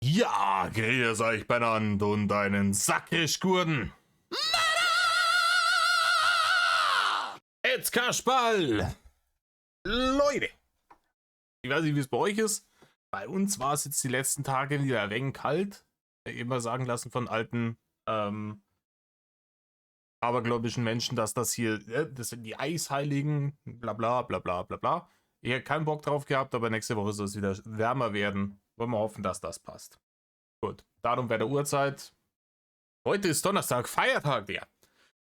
Ja, grüß euch benannt und einen Sackisch-Gurden. Jetzt Kasperl! Leute, ich weiß nicht, wie es bei euch ist. Bei uns war es jetzt die letzten Tage wieder ein wenig kalt. Immer sagen lassen von alten, abergläubischen Menschen, dass das hier, das sind die Eisheiligen, bla bla bla bla bla bla. Ich hätte keinen Bock drauf gehabt, aber nächste Woche soll es wieder wärmer werden. Wollen wir hoffen, dass das passt. Gut, Datum bei der Uhrzeit. Heute ist Donnerstag, Feiertag, Digga.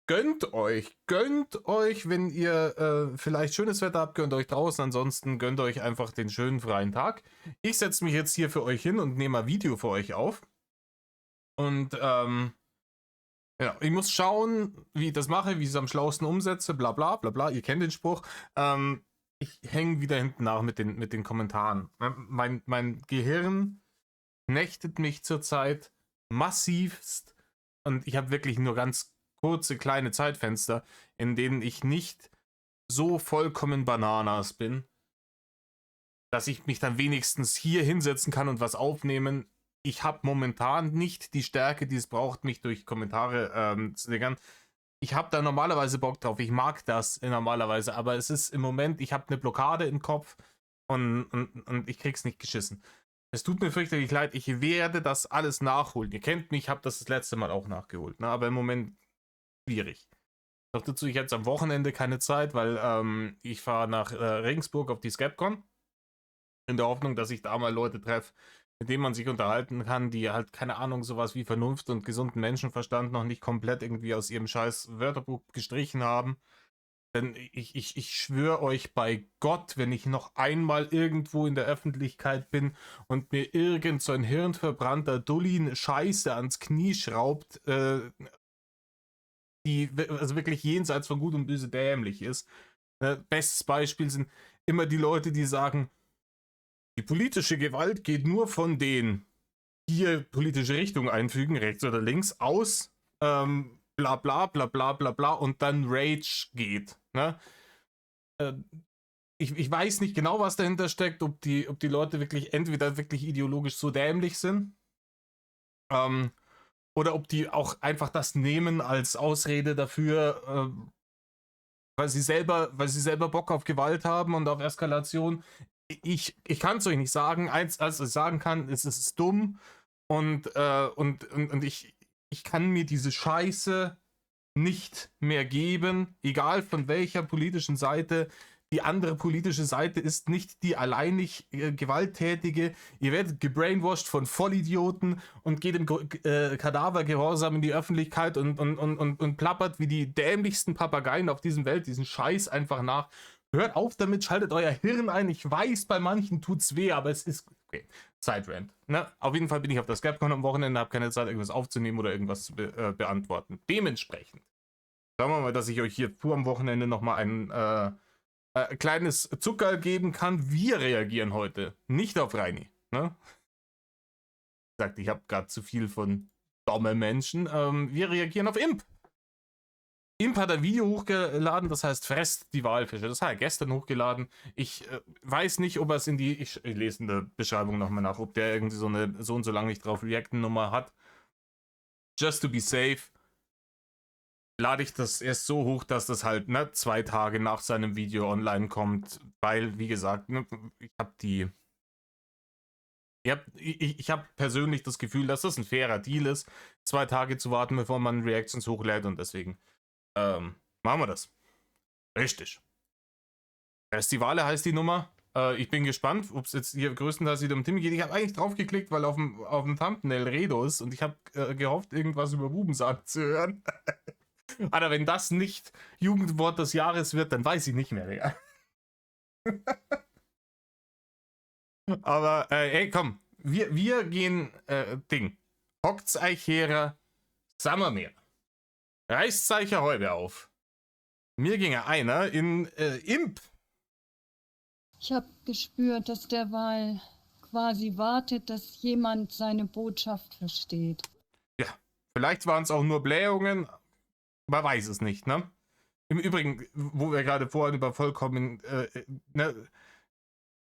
Gönnt euch, wenn ihr vielleicht schönes Wetter habt, gönnt euch draußen, ansonsten gönnt euch einfach den schönen freien Tag. Ich setze mich jetzt hier für euch hin und nehme mal Video für euch auf. Und ja, ich muss schauen, wie ich das mache, wie ich es am schlauesten umsetze, bla bla bla bla, ihr kennt den Spruch. Ich hänge wieder hinten nach mit den Kommentaren. Mein Gehirn nächtet mich zurzeit massivst und ich habe wirklich nur ganz kurze kleine Zeitfenster, in denen ich nicht so vollkommen Bananas bin, dass ich mich dann wenigstens hier hinsetzen kann und was aufnehmen. Ich habe momentan nicht die Stärke, die es braucht, mich durch Kommentare zu triggern. Ich habe da normalerweise Bock drauf, ich mag das normalerweise, aber es ist im Moment, ich habe eine Blockade im Kopf und ich krieg's nicht geschissen. Es tut mir fürchterlich leid, ich werde das alles nachholen. Ihr kennt mich, ich habe das letzte Mal auch nachgeholt, ne? Aber im Moment schwierig. Noch dazu, ich jetzt am Wochenende keine Zeit, weil ich fahre nach Regensburg auf die Skepcon. In der Hoffnung, dass ich da mal Leute treffe, mit denen man sich unterhalten kann, die halt, keine Ahnung, sowas wie Vernunft und gesunden Menschenverstand noch nicht komplett irgendwie aus ihrem scheiß Wörterbuch gestrichen haben. Denn ich schwöre euch bei Gott, wenn ich noch einmal irgendwo in der Öffentlichkeit bin und mir irgend so ein hirnverbrannter Dullin Scheiße ans Knie schraubt, die also wirklich jenseits von Gut und Böse dämlich ist. Bestes Beispiel sind immer die Leute, die sagen, die politische Gewalt geht nur von denen, die hier politische Richtung einfügen, rechts oder links, aus, bla bla bla bla bla bla und dann Rage geht. Ne? Äh, ich weiß nicht genau, was dahinter steckt, ob die Leute wirklich entweder wirklich ideologisch so dämlich sind, ähm, oder ob die auch einfach das nehmen als Ausrede dafür, weil sie selber Bock auf Gewalt haben und auf Eskalation. Ich kann es euch nicht sagen. Eins, als ich sagen kann, ist, es ist dumm und ich kann mir diese Scheiße nicht mehr geben, egal von welcher politischen Seite. Die andere politische Seite ist nicht die alleinig gewalttätige. Ihr werdet gebrainwashed von Vollidioten und geht im Kadavergehorsam in die Öffentlichkeit und plappert wie die dämlichsten Papageien auf diesem Welt diesen Scheiß einfach nach. Hört auf damit, schaltet euer Hirn ein. Ich weiß, bei manchen tut's weh, aber es ist okay. Siderant. Ne? Auf jeden Fall bin ich auf der Scapcon am Wochenende, habe keine Zeit, irgendwas aufzunehmen oder irgendwas zu beantworten. Dementsprechend sagen wir mal, dass ich euch hier vor am Wochenende nochmal ein kleines Zuckerl geben kann. Wir reagieren heute nicht auf Reini. Ne? Wie gesagt, ich habe gerade zu viel von dumme Menschen. Wir reagieren auf Imp. Imp hat ein Video hochgeladen, das heißt Fresst die Walfische. Das hat er gestern hochgeladen. Ich weiß nicht, ob er es in die. Ich lese in der Beschreibung nochmal nach, ob der irgendwie so eine so und so lange nicht drauf Reacten-Nummer hat. Just to be safe lade ich das erst so hoch, dass das halt 2 Tage nach seinem Video online kommt, weil, wie gesagt, ich habe die. Ich habe persönlich das Gefühl, dass das ein fairer Deal ist, 2 Tage zu warten, bevor man Reactions hochlädt und deswegen machen wir das. Richtig. Festivale heißt die Nummer. Ich bin gespannt, ob es jetzt hier größtenteils wieder um Timmy geht. Ich habe eigentlich drauf geklickt, weil auf dem Thumbnail Redo ist und ich habe gehofft, irgendwas über Bubensagen zu hören. Alter, wenn das nicht Jugendwort des Jahres wird, dann weiß ich nicht mehr, Digga. Aber, ey, komm. Wir gehen, Ding. Hockt's euch her, Sammermeer. Reißt euch eine Häube auf. Mir ginge einer in Imp. Ich habe gespürt, dass der Wal quasi wartet, dass jemand seine Botschaft versteht. Ja, vielleicht waren es auch nur Blähungen. Man weiß es nicht, ne? Im Übrigen, wo wir gerade vorhin über vollkommen, ne,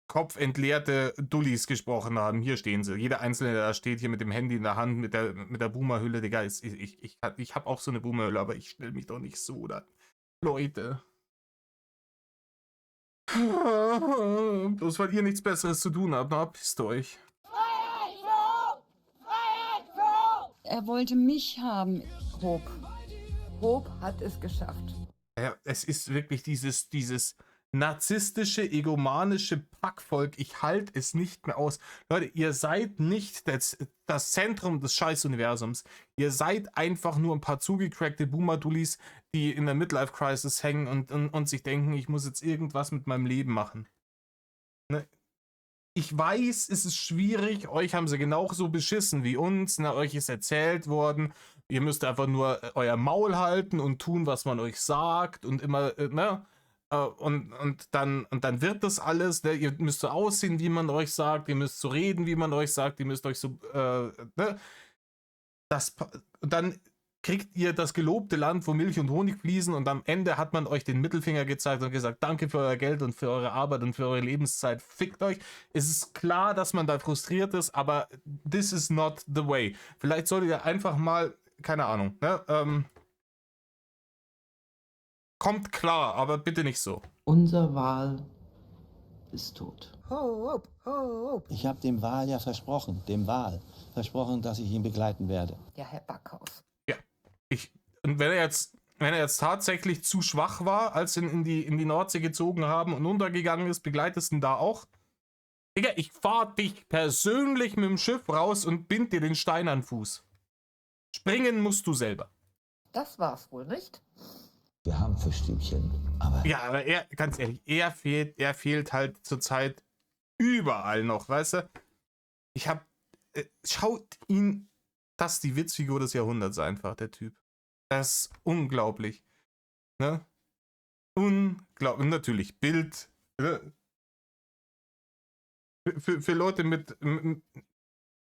kopfentleerte Dullis gesprochen haben. Hier stehen sie. Jeder Einzelne, der da steht, hier mit dem Handy in der Hand, mit der Boomerhülle, Digga. Ich habe auch so eine Boomerhülle, aber ich stelle mich doch nicht so da. Leute. Bloß weil ihr nichts Besseres zu tun habt, na, pisst euch. Er wollte mich haben. Hope hat es geschafft. Ja, es ist wirklich dieses narzisstische, egomanische Packvolk. Ich halte es nicht mehr aus. Leute, ihr seid nicht das Zentrum des Scheiß-Universums. Ihr seid einfach nur ein paar zugecrackte Boomer-Dullis, die in der Midlife-Crisis hängen und sich denken, ich muss jetzt irgendwas mit meinem Leben machen. Ne? Ich weiß, es ist schwierig. Euch haben sie genauso beschissen wie uns. Ne? Euch ist erzählt worden, ihr müsst einfach nur euer Maul halten und tun, was man euch sagt und immer, ne? Und dann wird das alles, ne? Ihr müsst so aussehen, wie man euch sagt, ihr müsst so reden, wie man euch sagt, ihr müsst euch so, ne? Dann kriegt ihr das gelobte Land, wo Milch und Honig fließen und am Ende hat man euch den Mittelfinger gezeigt und gesagt, danke für euer Geld und für eure Arbeit und für eure Lebenszeit, fickt euch. Es ist klar, dass man da frustriert ist, aber this is not the way. Vielleicht solltet ihr einfach mal, keine Ahnung, ne, kommt klar, aber bitte nicht so. Unser Wal ist tot. Hope, Hope. Ich habe dem Wal ja versprochen, dass ich ihn begleiten werde. Ja, Herr Backhaus. Ja, und wenn er jetzt tatsächlich zu schwach war, als ihn in die Nordsee gezogen haben und untergegangen ist, begleitest du ihn da auch? Digga, ich fahr dich persönlich mit dem Schiff raus und bind dir den Stein an den Fuß. Springen musst du selber. Das war's wohl, nicht? Wir haben Fischstäbchen, aber Ja, aber ganz ehrlich, er fehlt halt zurzeit überall noch, weißt du? Schaut ihn, das ist die Witzfigur des Jahrhunderts einfach, der Typ. Das ist unglaublich. Ne? Unglaublich. Natürlich, Bild. Für Leute mit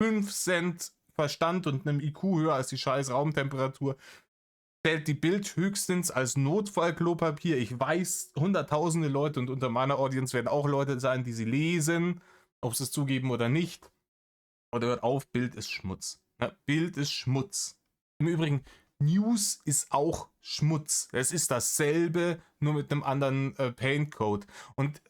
5 Cent Verstand und einem IQ höher als die scheiß Raumtemperatur stellt die Bild höchstens als Notfallklopapier. Ich weiß, hunderttausende Leute und unter meiner Audience werden auch Leute sein, die sie lesen, ob sie es zugeben oder nicht. Oder hört auf, Bild ist Schmutz. Ja, Bild ist Schmutz. Im Übrigen, News ist auch Schmutz. Es ist dasselbe, nur mit einem anderen Paintcode. Und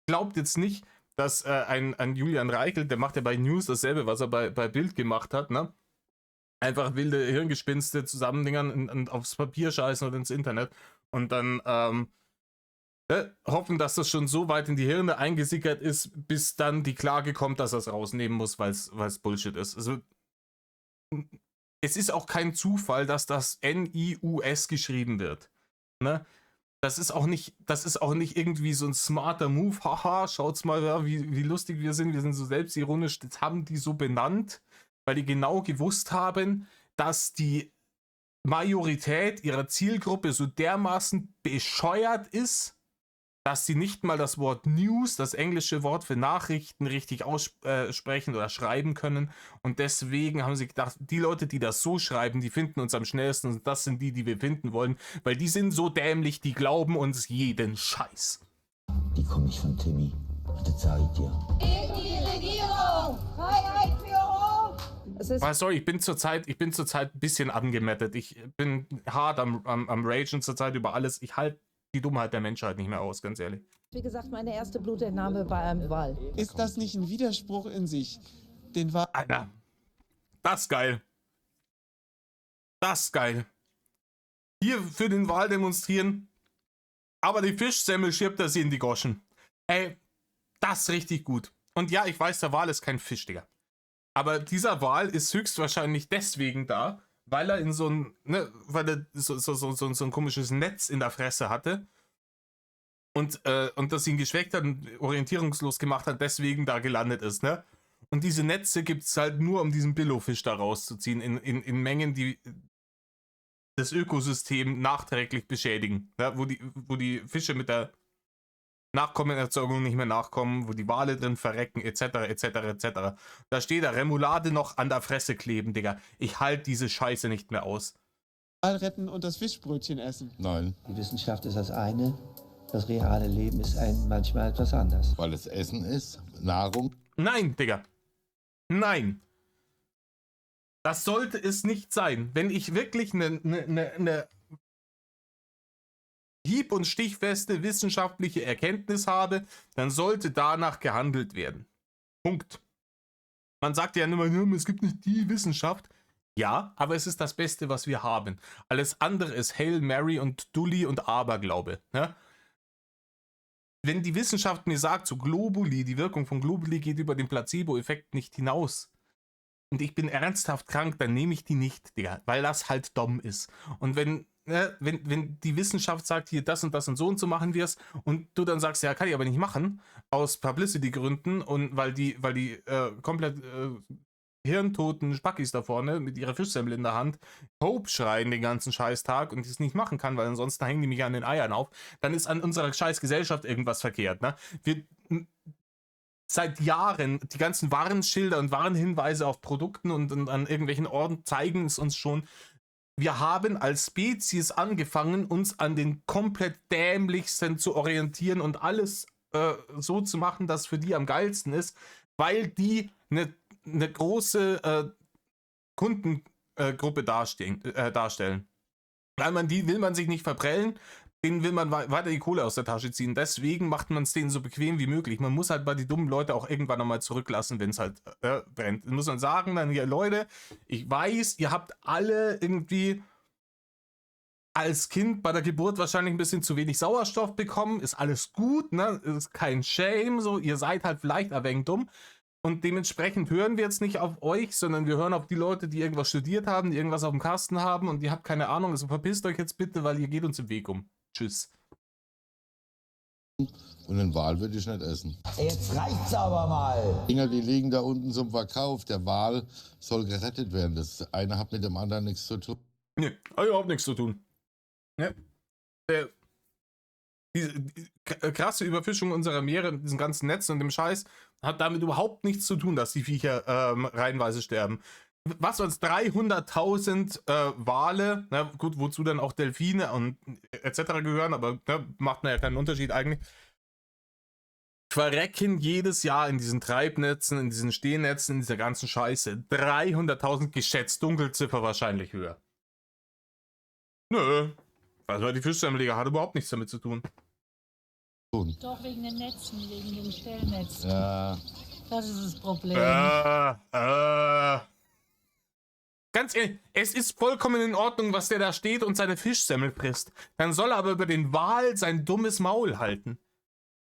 glaubt jetzt nicht, dass ein Julian Reichelt, der macht ja bei News dasselbe, was er bei Bild gemacht hat, ne? Einfach wilde Hirngespinste zusammendingern und aufs Papier scheißen oder ins Internet und dann hoffen, dass das schon so weit in die Hirne eingesickert ist, bis dann die Klage kommt, dass er es rausnehmen muss, weil es Bullshit ist. Also es ist auch kein Zufall, dass das N-I-U-S geschrieben wird. Ne? Das ist auch nicht irgendwie so ein smarter Move. Haha, schaut's mal, ja, wie lustig wir sind so selbstironisch. Das haben die so benannt, weil die genau gewusst haben, dass die Majorität ihrer Zielgruppe so dermaßen bescheuert ist, dass sie nicht mal das Wort News, das englische Wort für Nachrichten, richtig aussprechen oder schreiben können. Und deswegen haben sie gedacht, die Leute, die das so schreiben, die finden uns am schnellsten und das sind die wir finden wollen, weil die sind so dämlich, die glauben uns jeden Scheiß. die kommen nicht von Timmy. Das sage ich dir. In die Regierung! Freiheit für Hope! Sorry, ich bin zurzeit ein bisschen angemettet. Ich bin hart am Ragen zurzeit über alles. Ich halte die Dummheit der Menschheit nicht mehr aus, ganz ehrlich. Wie gesagt, meine erste Blutentnahme bei einem Wal. Ist das nicht ein Widerspruch in sich? Den Wal. Alter, das ist geil. Das ist geil. Hier für den Wal demonstrieren, aber die Fischsemmel schiebt er sie in die Goschen. Ey, das ist richtig gut. Und ja, ich weiß, der Wal ist kein Fisch, Digga. Aber dieser Wal ist höchstwahrscheinlich deswegen da, weil er in so ein, ne, weil er so ein komisches Netz in der Fresse hatte und das ihn geschwächt hat und orientierungslos gemacht hat, deswegen da gelandet ist, ne? Und diese Netze gibt es halt nur, um diesen Billowfisch da rauszuziehen, in Mengen, die das Ökosystem nachträglich beschädigen, ja? Wo die Fische mit der Nachkommenerzeugung nicht mehr nachkommen, wo die Wale drin verrecken, etc., etc., etc. Da steht da Remoulade noch an der Fresse kleben, Digga. Ich halte diese Scheiße nicht mehr aus. Retten und das Fischbrötchen essen. Nein. Die Wissenschaft ist das eine Das reale Leben ist manchmal etwas anders. Weil es Essen ist, Nahrung. Nein, Digga. Nein. Das sollte es nicht sein. Wenn ich wirklich eine hieb- und stichfeste wissenschaftliche Erkenntnis habe, dann sollte danach gehandelt werden. Punkt. Man sagt ja immer, es gibt nicht die Wissenschaft. Ja, aber es ist das Beste, was wir haben. Alles andere ist Hail Mary und Dulli und Aberglaube. Ne? Wenn die Wissenschaft mir sagt, so Globuli, die Wirkung von Globuli geht über den Placebo-Effekt nicht hinaus und ich bin ernsthaft krank, dann nehme ich die nicht, Digga, weil das halt dumm ist. Und wenn die Wissenschaft sagt, hier das und so machen wir es und du dann sagst, ja, kann ich aber nicht machen, aus Publicity-Gründen und weil die komplett hirntoten Spackis da vorne mit ihrer Fischsemmel in der Hand Hope schreien den ganzen Scheißtag und ich es nicht machen kann, weil ansonsten hängen die mich an den Eiern auf, dann ist an unserer scheiß Gesellschaft irgendwas verkehrt. Ne? Wir seit Jahren, die ganzen Warnschilder und Warnhinweise auf Produkten und an irgendwelchen Orten zeigen es uns schon. Wir haben als Spezies angefangen, uns an den komplett dämlichsten zu orientieren und alles so zu machen, dass für die am geilsten ist, weil die eine große Kundengruppe darstellen. Weil die will man sich nicht verprellen, denen will man weiter die Kohle aus der Tasche ziehen. Deswegen macht man es denen so bequem wie möglich. Man muss halt bei die dummen Leute auch irgendwann nochmal zurücklassen, wenn es halt brennt. Dann muss man sagen, dann hier, Leute, ich weiß, ihr habt alle irgendwie als Kind bei der Geburt wahrscheinlich ein bisschen zu wenig Sauerstoff bekommen. Ist alles gut, ne? Ist kein Shame, so. Ihr seid halt vielleicht ein wenig dumm. Und dementsprechend hören wir jetzt nicht auf euch, sondern wir hören auf die Leute, die irgendwas studiert haben, die irgendwas auf dem Kasten haben und ihr habt keine Ahnung. Also verpisst euch jetzt bitte, weil ihr geht uns im Weg um. Tschüss. Und den Wal würde ich nicht essen. Jetzt reicht's aber mal. Dinger, die liegen da unten zum Verkauf. Der Wal soll gerettet werden. Das eine hat mit dem anderen nichts zu tun. Nee, hat überhaupt nichts zu tun. Ja. Die krasse Überfischung unserer Meere, diesen ganzen Netz und dem Scheiß, hat damit überhaupt nichts zu tun, dass die Viecher reihenweise sterben. Was sonst 300.000 Wale, na gut, wozu dann auch Delfine und etc. gehören, aber macht man ja keinen Unterschied eigentlich, verrecken jedes Jahr in diesen Treibnetzen, in diesen Stehnetzen, in dieser ganzen Scheiße. 300.000 geschätzt, Dunkelziffer wahrscheinlich höher. Nö, also die Fischsemmeliger hat überhaupt nichts damit zu tun. Doch wegen den Netzen, wegen den Stellnetzen. Ja. Das ist das Problem. Ganz ehrlich, es ist vollkommen in Ordnung, was der da steht und seine Fischsemmel frisst. Dann soll er aber über den Wal sein dummes Maul halten.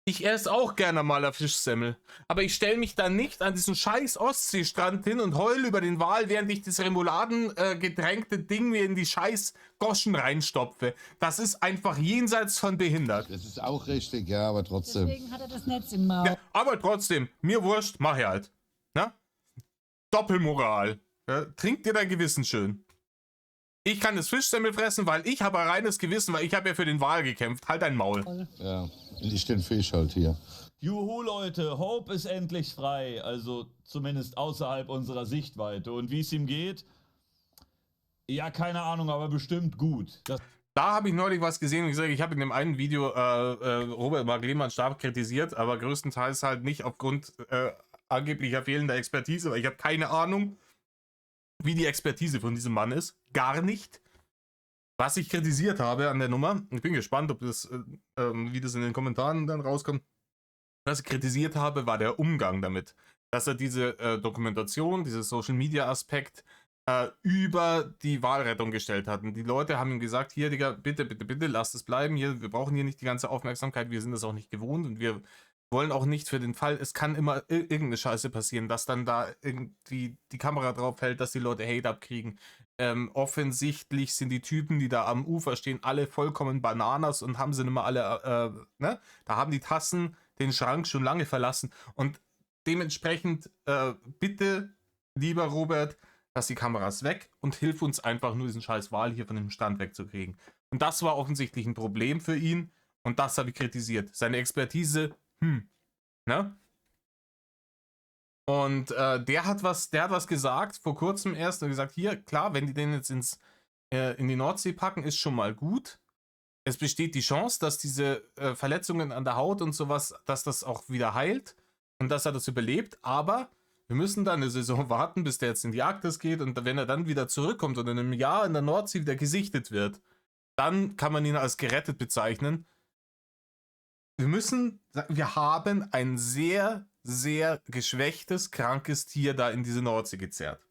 Ich esse auch gerne mal eine Fischsemmel. Aber ich stelle mich dann nicht an diesen scheiß Ostseestrand hin und heule über den Wal, während ich das Remouladen-getränkte Ding mir in die scheiß Goschen reinstopfe. Das ist einfach jenseits von behindert. Das ist auch richtig, ja, aber trotzdem. Deswegen hat er das Netz im Maul. Ja, aber trotzdem, mir wurscht, mach ich halt. Na? Doppelmoral. Ja, trink dir dein Gewissen schön. Ich kann das Fischsemmel fressen, weil ich habe ein reines Gewissen, weil ich habe ja für den Wal gekämpft. Halt dein Maul. Ja, und ich den Fisch halt hier. Juhu Leute, Hope ist endlich frei, also zumindest außerhalb unserer Sichtweite. Und wie es ihm geht? Ja, keine Ahnung, aber bestimmt gut. Da habe ich neulich was gesehen und gesagt, ich habe in dem einen Video Robert Mark Lehmann stark kritisiert, aber größtenteils halt nicht aufgrund angeblicher fehlender Expertise, weil ich habe keine Ahnung, wie die Expertise von diesem Mann ist. Gar nicht. Was ich kritisiert habe an der Nummer, ich bin gespannt, ob das, wie das in den Kommentaren dann rauskommt. Was ich kritisiert habe, war der Umgang damit. Dass er diese Dokumentation, dieses Social-Media-Aspekt über die Wahlrettung gestellt hat. Und die Leute haben ihm gesagt, hier, Digga, bitte, bitte, bitte, lasst es bleiben. Hier, wir brauchen hier nicht die ganze Aufmerksamkeit, wir sind das auch nicht gewohnt und wir wollen auch nicht für den Fall, es kann immer irgendeine Scheiße passieren, dass dann da irgendwie die Kamera drauf fällt, dass die Leute Hate abkriegen. Offensichtlich sind die Typen, die da am Ufer stehen, alle vollkommen Bananas und haben sie nicht mehr alle, ne? Da haben die Tassen den Schrank schon lange verlassen und dementsprechend bitte, lieber Robert, lass die Kameras weg und hilf uns einfach nur diesen scheiß Wal hier von dem Stand wegzukriegen. Und das war offensichtlich ein Problem für ihn und das habe ich kritisiert. Seine Expertise, ne? Und der hat was gesagt, vor kurzem erst, und gesagt, hier, klar, wenn die den jetzt in die Nordsee packen, ist schon mal gut. es besteht die Chance, dass diese Verletzungen an der Haut und sowas, dass das auch wieder heilt und dass er das überlebt, aber wir müssen dann eine Saison warten, bis der jetzt in die Arktis geht und wenn er dann wieder zurückkommt und in einem Jahr in der Nordsee wieder gesichtet wird, dann kann man ihn als gerettet bezeichnen. Wir haben ein sehr, sehr geschwächtes, krankes Tier da in diese Nordsee gezerrt.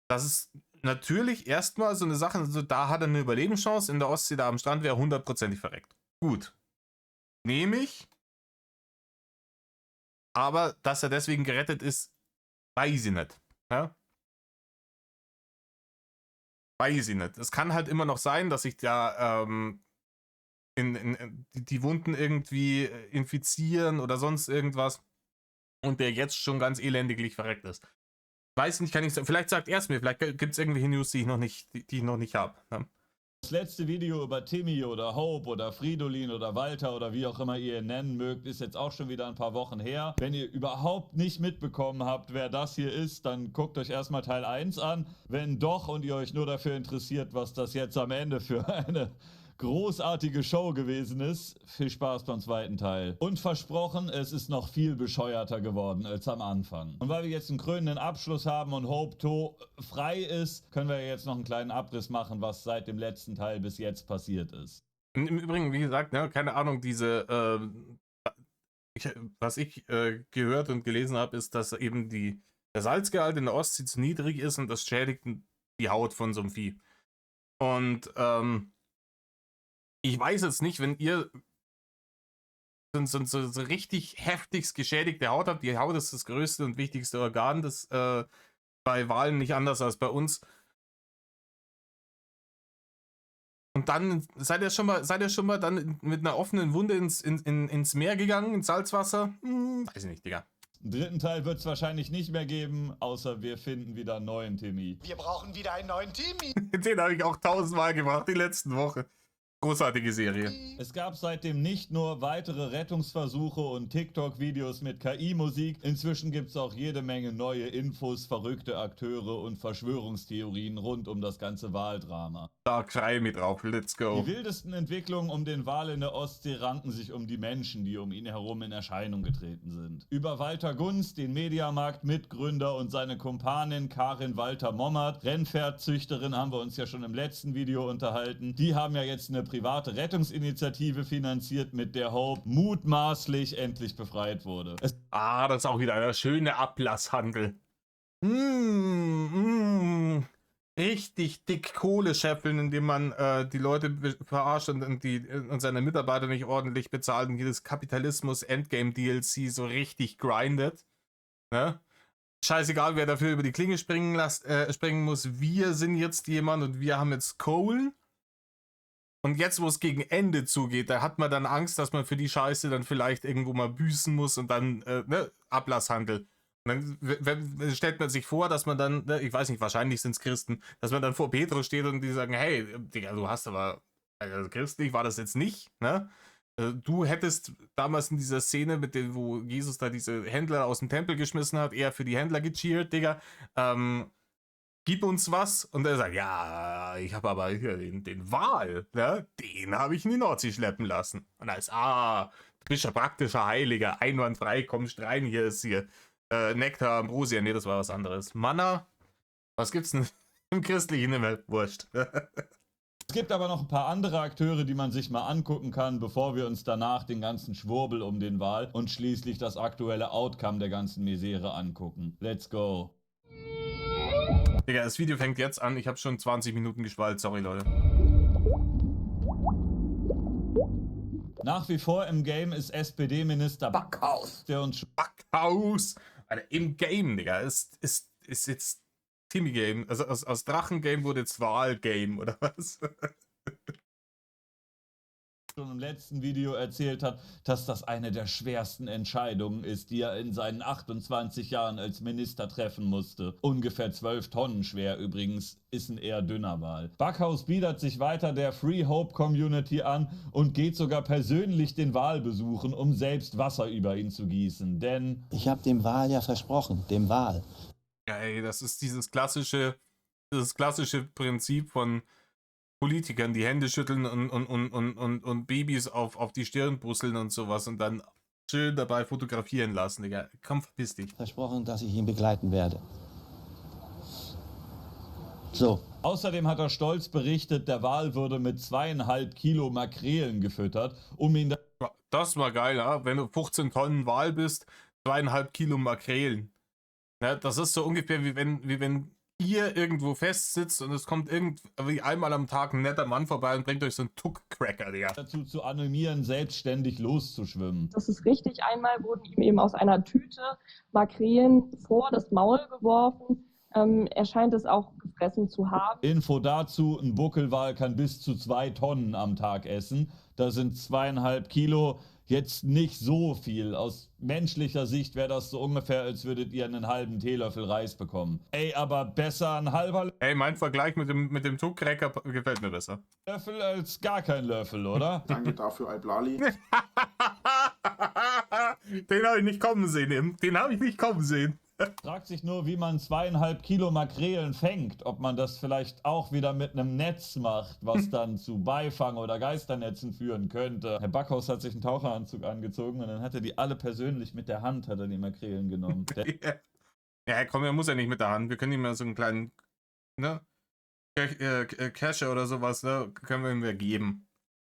Das ist natürlich erstmal so eine Sache, also da hat er eine Überlebenschance, in der Ostsee da am Strand wäre 100%ig verreckt. Gut. Nehme ich. Aber dass er deswegen gerettet ist, weiß ich nicht. Ja? Weiß ich nicht. Es kann halt immer noch sein, dass sich da die Wunden irgendwie infizieren oder sonst irgendwas und der jetzt schon ganz elendiglich verreckt ist. Weiß nicht, kann ich sagen. Vielleicht sagt er es mir, vielleicht gibt es irgendwelche News, die ich noch nicht habe. Ja? Das letzte Video über Timmy oder Hope oder Fridolin oder Walter oder wie auch immer ihr ihn nennen mögt, ist jetzt auch schon wieder ein paar Wochen her. Wenn ihr überhaupt nicht mitbekommen habt, wer das hier ist, dann guckt euch erstmal Teil 1 an. Wenn doch und ihr euch nur dafür interessiert, was das jetzt am Ende für eine großartige Show gewesen ist, viel Spaß beim zweiten Teil. Und versprochen, es ist noch viel bescheuerter geworden als am Anfang. Und weil wir jetzt einen krönenden Abschluss haben und Hope frei ist, können wir jetzt noch einen kleinen Abriss machen, was seit dem letzten Teil bis jetzt passiert ist. Im Übrigen, wie gesagt, ne, keine Ahnung, was ich gehört und gelesen habe, ist, dass eben der Salzgehalt in der Ostsee zu niedrig ist und das schädigt die Haut von so einem Vieh. Und ich weiß jetzt nicht, wenn ihr so richtig heftigst geschädigte Haut habt, die Haut ist das größte und wichtigste Organ, das bei Walen nicht anders als bei uns. Und dann seid ihr schon mal dann mit einer offenen Wunde ins Meer gegangen, ins Salzwasser? Weiß ich nicht, Digga. Den dritten Teil wird es wahrscheinlich nicht mehr geben, außer wir finden wieder einen neuen Timmy. Wir brauchen wieder einen neuen Timmy. Den habe ich auch 1000-mal gemacht die letzten Wochen. Großartige Serie. Es gab seitdem nicht nur weitere Rettungsversuche und TikTok-Videos mit KI-Musik, inzwischen gibt es auch jede Menge neue Infos, verrückte Akteure und Verschwörungstheorien rund um das ganze Waldrama. Da schrei mit drauf, let's go. Die wildesten Entwicklungen um den Wal in der Ostsee ranken sich um die Menschen, die um ihn herum in Erscheinung getreten sind. Über Walter Gunst, den Mediamarkt-Mitgründer, und seine Kumpanin Karin Walter-Mommert, Rennpferdzüchterin, haben wir uns ja schon im letzten Video unterhalten. Die haben ja jetzt eine private Rettungsinitiative finanziert, mit der Hope mutmaßlich endlich befreit wurde. Das ist auch wieder ein schöner Ablasshandel. Richtig dick Kohle scheffeln, indem man die Leute verarscht und seine Mitarbeiter nicht ordentlich bezahlt und jedes Kapitalismus-Endgame-DLC so richtig grindet. Ne? Scheißegal, wer dafür über die Klinge springen muss. Wir sind jetzt jemand und wir haben jetzt Kohle. Und jetzt, wo es gegen Ende zugeht, da hat man dann Angst, dass man für die Scheiße dann vielleicht irgendwo mal büßen muss und dann, Ablasshandel. Und dann stellt man sich vor, dass man dann, ich weiß nicht, wahrscheinlich sind es Christen, dass man dann vor Petrus steht und die sagen, hey, Digga, du hast aber, also christlich war das jetzt nicht, ne? Du hättest damals in dieser Szene, wo Jesus da diese Händler aus dem Tempel geschmissen hat, eher für die Händler gecheert, Digga, gib uns was. Und er sagt, ja, ich habe aber hier den Wal, ne? Den habe ich in die Nordsee schleppen lassen. Und er ist, du bist ja praktischer Heiliger, einwandfrei, kommst rein, hier ist Nektar, Ambrosia, nee, das war was anderes. Manna, was gibt's denn im christlichen Himmel? Wurscht. Es gibt aber noch ein paar andere Akteure, die man sich mal angucken kann, bevor wir uns danach den ganzen Schwurbel um den Wal und schließlich das aktuelle Outcome der ganzen Misere angucken. Let's go. Digga, das Video fängt jetzt an. Ich habe schon 20 Minuten geschwallt. Sorry, Leute. Nach wie vor im Game ist SPD-Minister Backhaus. der uns Backhaus! Alter, im Game, Digga. Ist jetzt Timmy-Game. Also aus Drachen-Game wurde jetzt Wahl-Game, oder was? schon im letzten Video erzählt hat, dass das eine der schwersten Entscheidungen ist, die er in seinen 28 Jahren als Minister treffen musste. Ungefähr 12 Tonnen schwer übrigens, ist ein eher dünner Wal. Backhaus bietet sich weiter der Free Hope Community an und geht sogar persönlich den Wal besuchen, um selbst Wasser über ihn zu gießen, denn... Ich habe dem Wal ja versprochen, dem Wal. Ja, ey, das ist dieses klassische Prinzip von Politikern die Hände schütteln und Babys auf die Stirn busseln und sowas und dann schön dabei fotografieren lassen, Digga. Komm, verpiss dich. Versprochen, dass ich ihn begleiten werde. So. Außerdem hat er stolz berichtet, der Wal würde mit 2,5 Kilo Makrelen gefüttert, um ihn Ja, das war geil, ja? Wenn du 15 Tonnen Wal bist, 2,5 Kilo Makrelen. Ja, das ist so ungefähr wie wenn ihr irgendwo festsitzt und es kommt irgendwie einmal am Tag ein netter Mann vorbei und bringt euch so einen Tuck-Cracker, Digga. dazu zu animieren, selbstständig loszuschwimmen. Das ist richtig. Einmal wurden ihm eben aus einer Tüte Makrelen vor das Maul geworfen. Er scheint es auch gefressen zu haben. Info dazu, ein Buckelwal kann bis zu 2 Tonnen am Tag essen. Da sind 2,5 Kilo jetzt nicht so viel. Aus menschlicher Sicht wäre das so ungefähr, als würdet ihr einen halben Teelöffel Reis bekommen. Ey, aber besser ein halber Ey, mein Vergleich mit dem Tuck-Cracker gefällt mir besser. Löffel als gar kein Löffel, oder? Danke dafür, Alblali. Den habe ich nicht kommen sehen, den habe ich nicht kommen sehen. Fragt sich nur, wie man 2,5 Kilo Makrelen fängt. Ob man das vielleicht auch wieder mit einem Netz macht, was dann zu Beifang- oder Geisternetzen führen könnte. Herr Backhaus hat sich einen Taucheranzug angezogen und dann hat er die alle persönlich mit der Hand, hat er die Makrelen genommen. Ja, komm, er muss ja nicht mit der Hand. Wir können ihm ja so einen kleinen, ne, Cache oder sowas, ne, können wir ihm ja geben.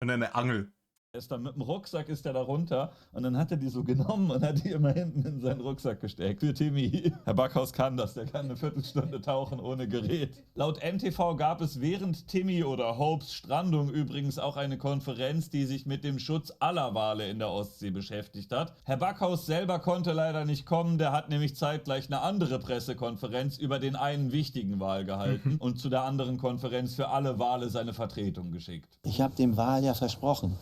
Und eine Angel. Ist dann mit dem Rucksack ist er da runter und dann hat er die so genommen und hat die immer hinten in seinen Rucksack gesteckt. Für Timmy. Herr Backhaus kann das, der kann eine Viertelstunde tauchen ohne Gerät. Laut NTV gab es während Timmy oder Hopes Strandung übrigens auch eine Konferenz, die sich mit dem Schutz aller Wale in der Ostsee beschäftigt hat. Herr Backhaus selber konnte leider nicht kommen, der hat nämlich zeitgleich eine andere Pressekonferenz über den einen wichtigen Wal gehalten und zu der anderen Konferenz für alle Wale seine Vertretung geschickt. Ich habe dem Wal ja versprochen,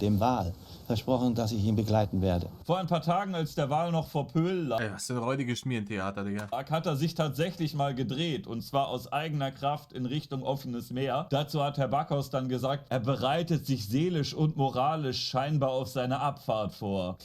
versprochen, dass ich ihn begleiten werde. Vor ein paar Tagen, als der Wal noch vor Pöhl lag, Ey, was ist denn räudiges Schmierentheater, Digga? hat er sich tatsächlich mal gedreht und zwar aus eigener Kraft in Richtung offenes Meer. Dazu hat Herr Backhaus dann gesagt, er bereitet sich seelisch und moralisch scheinbar auf seine Abfahrt vor.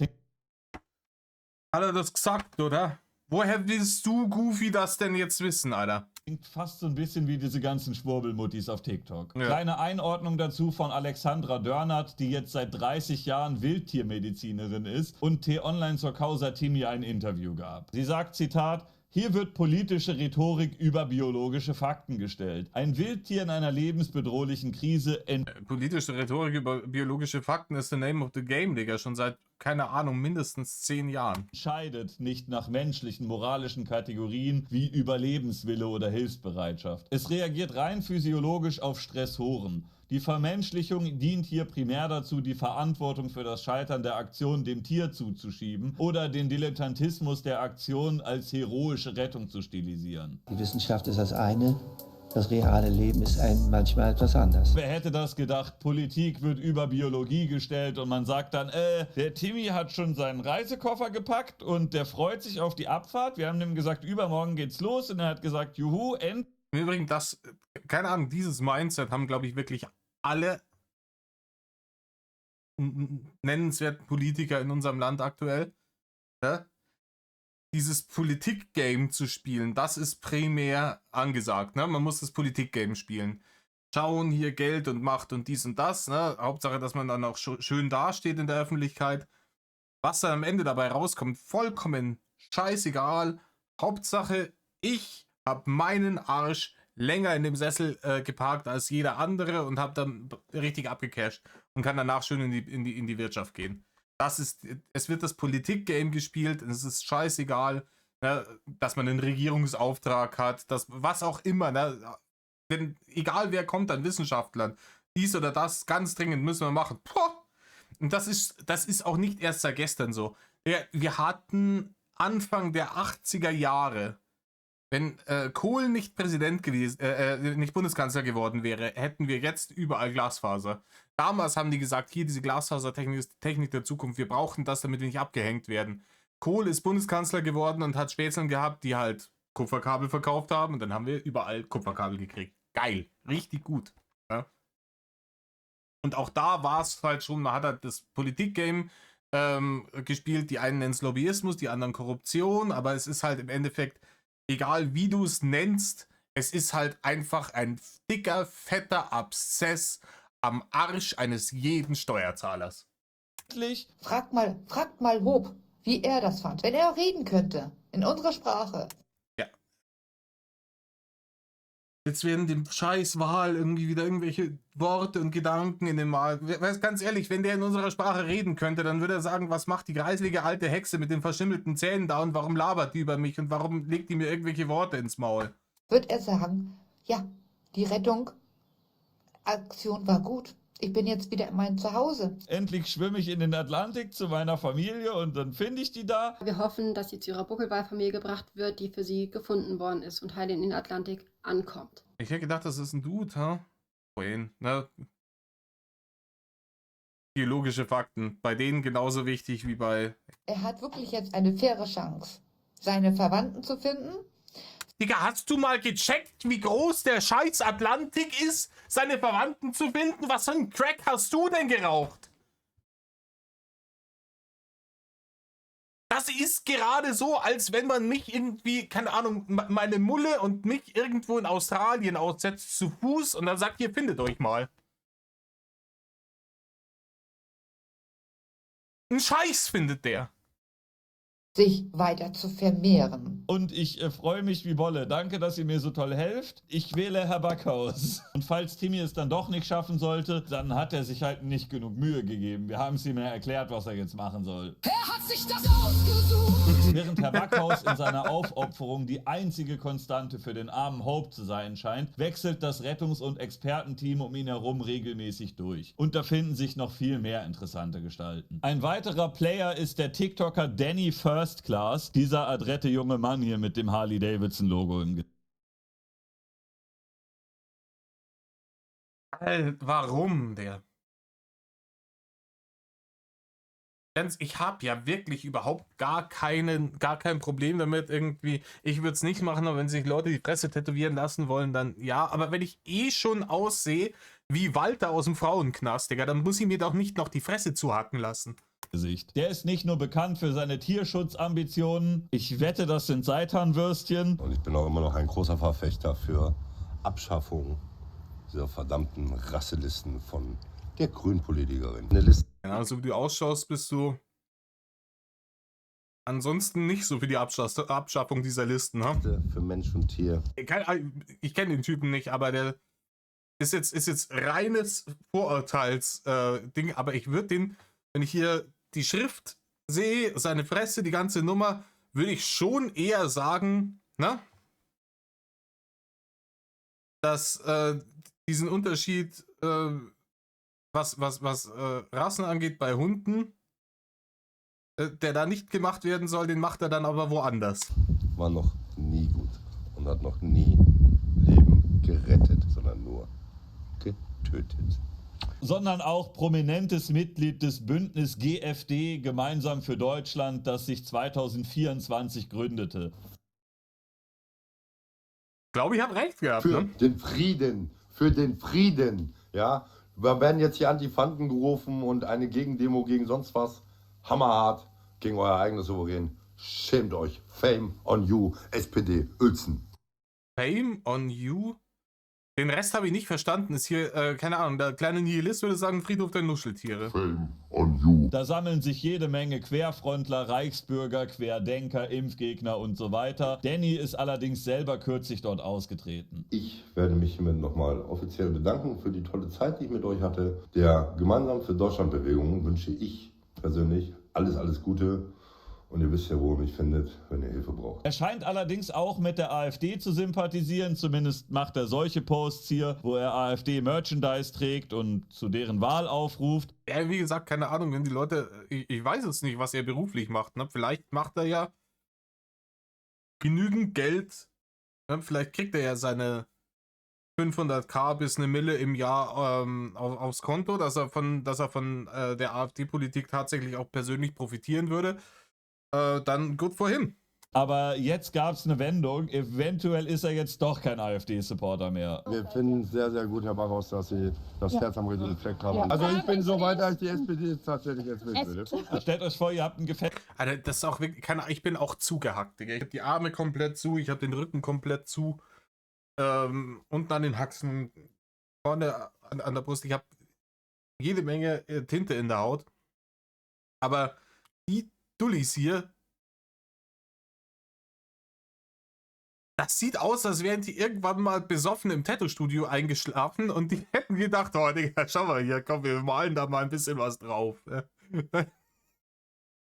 Hat er das gesagt, oder? Woher willst du, Goofy, das denn jetzt wissen, Alter? Klingt fast so ein bisschen wie diese ganzen Schwurbelmuttis auf TikTok. Ja. Kleine Einordnung dazu von Alexandra Dörnert, die jetzt seit 30 Jahren Wildtiermedizinerin ist und T-Online zur Causa Timmy ein Interview gab. Sie sagt, Zitat, hier wird politische Rhetorik über biologische Fakten gestellt. Ein Wildtier in einer lebensbedrohlichen Krise Politische Rhetorik über biologische Fakten ist the name of the game, Digga. Schon seit, keine Ahnung, mindestens 10 Jahren. entscheidet nicht nach menschlichen, moralischen Kategorien wie Überlebenswille oder Hilfsbereitschaft. Es reagiert rein physiologisch auf Stressoren. Die Vermenschlichung dient hier primär dazu, die Verantwortung für das Scheitern der Aktion dem Tier zuzuschieben oder den Dilettantismus der Aktion als heroische Rettung zu stilisieren. Die Wissenschaft ist das eine, das reale Leben ist manchmal etwas anders. Wer hätte das gedacht? Politik wird über Biologie gestellt und man sagt dann, der Timmy hat schon seinen Reisekoffer gepackt und der freut sich auf die Abfahrt. Wir haben ihm gesagt, übermorgen geht's los und er hat gesagt, juhu, Im Übrigen, keine Ahnung, dieses Mindset haben, glaube ich, wirklich alle nennenswerten Politiker in unserem Land aktuell. Ja? Dieses Politik-Game zu spielen, das ist primär angesagt. Ne? Man muss das Politik-Game spielen. Schauen, hier Geld und Macht und dies und das. Ne? Hauptsache, dass man dann auch schön dasteht in der Öffentlichkeit. Was dann am Ende dabei rauskommt, vollkommen scheißegal. Hauptsache, ich habe meinen Arsch länger in dem Sessel geparkt als jeder andere und habe dann richtig abgecasht und kann danach schön in die Wirtschaft gehen. Es wird das Politik-Game gespielt, es ist scheißegal, ne, dass man einen Regierungsauftrag hat, was auch immer, ne, denn egal wer kommt an Wissenschaftlern, dies oder das, ganz dringend müssen wir machen. Poh! Und das ist auch nicht erst seit gestern so. Wir hatten Anfang der 80er Jahre, wenn Kohl nicht Präsident gewesen, nicht Bundeskanzler geworden wäre, hätten wir jetzt überall Glasfaser. Damals haben die gesagt, hier diese Glasfasertechnik ist die Technik der Zukunft, wir brauchen das, damit wir nicht abgehängt werden. Kohl ist Bundeskanzler geworden und hat Spätzeln gehabt, die halt Kupferkabel verkauft haben und dann haben wir überall Kupferkabel gekriegt. Geil, richtig gut. Ja? Und auch da war es halt schon, man hat halt das Politik-Game gespielt, die einen nennen es Lobbyismus, die anderen Korruption, aber es ist halt im Endeffekt, egal wie du es nennst, Es ist halt einfach ein dicker, fetter Abszess am Arsch eines jeden Steuerzahlers. Fragt mal Hope, wie er das fand. Wenn er reden könnte, in unserer Sprache. Ja. Jetzt werden dem scheiß Wahl irgendwie wieder irgendwelche Worte und Gedanken in den Mal. Ganz ehrlich, wenn der in unserer Sprache reden könnte, dann würde er sagen, was macht die greiselige alte Hexe mit den verschimmelten Zähnen da und warum labert die über mich und warum legt die mir irgendwelche Worte ins Maul? Wird er sagen, ja, die Rettung-Aktion war gut. Ich bin jetzt wieder in meinem Zuhause. Endlich schwimme ich in den Atlantik zu meiner Familie und dann finde ich die da. Wir hoffen, dass sie zu ihrer Buckelwalfamilie gebracht wird, die für sie gefunden worden ist und heil in den Atlantik ankommt. Ich hätte gedacht, das ist ein Dude, ha? Vorhin, ne? Biologische Fakten. Bei denen genauso wichtig wie bei... Er hat wirklich jetzt eine faire Chance, seine Verwandten zu finden. Digga, hast du mal gecheckt, wie groß der scheiß Atlantik ist, seine Verwandten zu finden? Was für ein Crack hast du denn geraucht? Das ist gerade so, als wenn man mich irgendwie, keine Ahnung, meine Mulle und mich irgendwo in Australien aussetzt zu Fuß und dann sagt, ihr findet euch mal. Ein Scheiß findet der. Sich weiter zu vermehren. Und ich freue mich wie Bolle. Danke, dass ihr mir so toll helft. Ich wähle Herr Backhaus. Und falls Timmy es dann doch nicht schaffen sollte, dann hat er sich halt nicht genug Mühe gegeben. Wir haben es ihm ja erklärt, was er jetzt machen soll. Er hat sich das ausgesucht! Während Herr Backhaus in seiner Aufopferung die einzige Konstante für den armen Hope zu sein scheint, wechselt das Rettungs- und Expertenteam um ihn herum regelmäßig durch. Und da finden sich noch viel mehr interessante Gestalten. Ein weiterer Player ist der TikToker Danny First Class, dieser adrette junge Mann hier mit dem Harley-Davidson-Logo im Gesicht. Warum der? Ich habe ja wirklich überhaupt gar kein Problem damit irgendwie. Ich würde es nicht machen, aber wenn sich Leute die Fresse tätowieren lassen wollen, dann ja. Aber wenn ich eh schon aussehe wie Walter aus dem Frauenknast, Digga, dann muss ich mir doch nicht noch die Fresse zuhacken lassen. Der ist nicht nur bekannt für seine Tierschutzambitionen. Ich wette, das sind Seitanwürstchen. Und ich bin auch immer noch ein großer Verfechter für Abschaffung dieser verdammten Rasselisten von der Grünpolitikerin. Eine Liste. Ja, so wie du ausschaust, bist du ansonsten nicht so für die Abschaffung dieser Listen, ne? Für Mensch und Tier. Ich kenne den Typen nicht, aber der ist jetzt reines Vorurteils-Ding, aber ich würde den, wenn ich hier die Schrift sehe, seine Fresse, die ganze Nummer, würde ich schon eher sagen, ne? Dass diesen Unterschied, was Rassen angeht bei Hunden, der da nicht gemacht werden soll, den macht er dann aber woanders. War noch nie gut und hat noch nie Leben gerettet, sondern nur getötet. Sondern auch prominentes Mitglied des Bündnis GFD Gemeinsam für Deutschland, das sich 2024 gründete. Ich glaube, ich habe recht gehabt. Für ne? den Frieden, ja. Wir werden jetzt hier Antifanten gerufen und eine Gegendemo gegen sonst was. Hammerhart gegen euer eigenes Souverän. Schämt euch. Fame on you, SPD, Uelzen. Fame on you? Den Rest habe ich nicht verstanden. Ist hier, keine Ahnung, der kleine Nihilist würde sagen, Friedhof der Nuscheltiere. Fame on you. Da sammeln sich jede Menge Querfrontler, Reichsbürger, Querdenker, Impfgegner und so weiter. Danny ist allerdings selber kürzlich dort ausgetreten. Ich werde mich hiermit nochmal offiziell bedanken für die tolle Zeit, die ich mit euch hatte. Der Gemeinsam für Deutschland-Bewegung wünsche ich persönlich alles Gute. Und ihr wisst ja, wo ihr mich findet, wenn ihr Hilfe braucht. Er scheint allerdings auch mit der AfD zu sympathisieren. Zumindest macht er solche Posts hier, wo er AfD-Merchandise trägt und zu deren Wahl aufruft. Ja, wie gesagt, keine Ahnung, wenn die Leute, ich weiß es nicht, was er beruflich macht. Ne? Vielleicht macht er ja genügend Geld. Ne? Vielleicht kriegt er ja seine 500.000 bis 1 Mille im Jahr aufs Konto, dass er von der AfD-Politik tatsächlich auch persönlich profitieren würde. Dann gut for him. Aber jetzt gab es eine Wendung. Eventuell ist er jetzt doch kein AfD-Supporter mehr. Wir finden sehr, sehr gut, Herr Backhaus, dass Sie das Herz am richtigen Fleck haben. Ja. Also ich bin so weit, als die SPD tatsächlich jetzt will. Stellt euch vor, ihr habt ein Gefäß. Also das ist auch wirklich, ich bin auch zugehackt, Digga. Ich habe die Arme komplett zu, ich habe den Rücken komplett zu. unten an den Haxen, vorne an der Brust. Ich habe jede Menge Tinte in der Haut. Aber die Dullis hier, das sieht aus, als wären die irgendwann mal besoffen im Tattoo-Studio eingeschlafen und die hätten gedacht, oh Digga, schau mal hier, komm, wir malen da mal ein bisschen was drauf.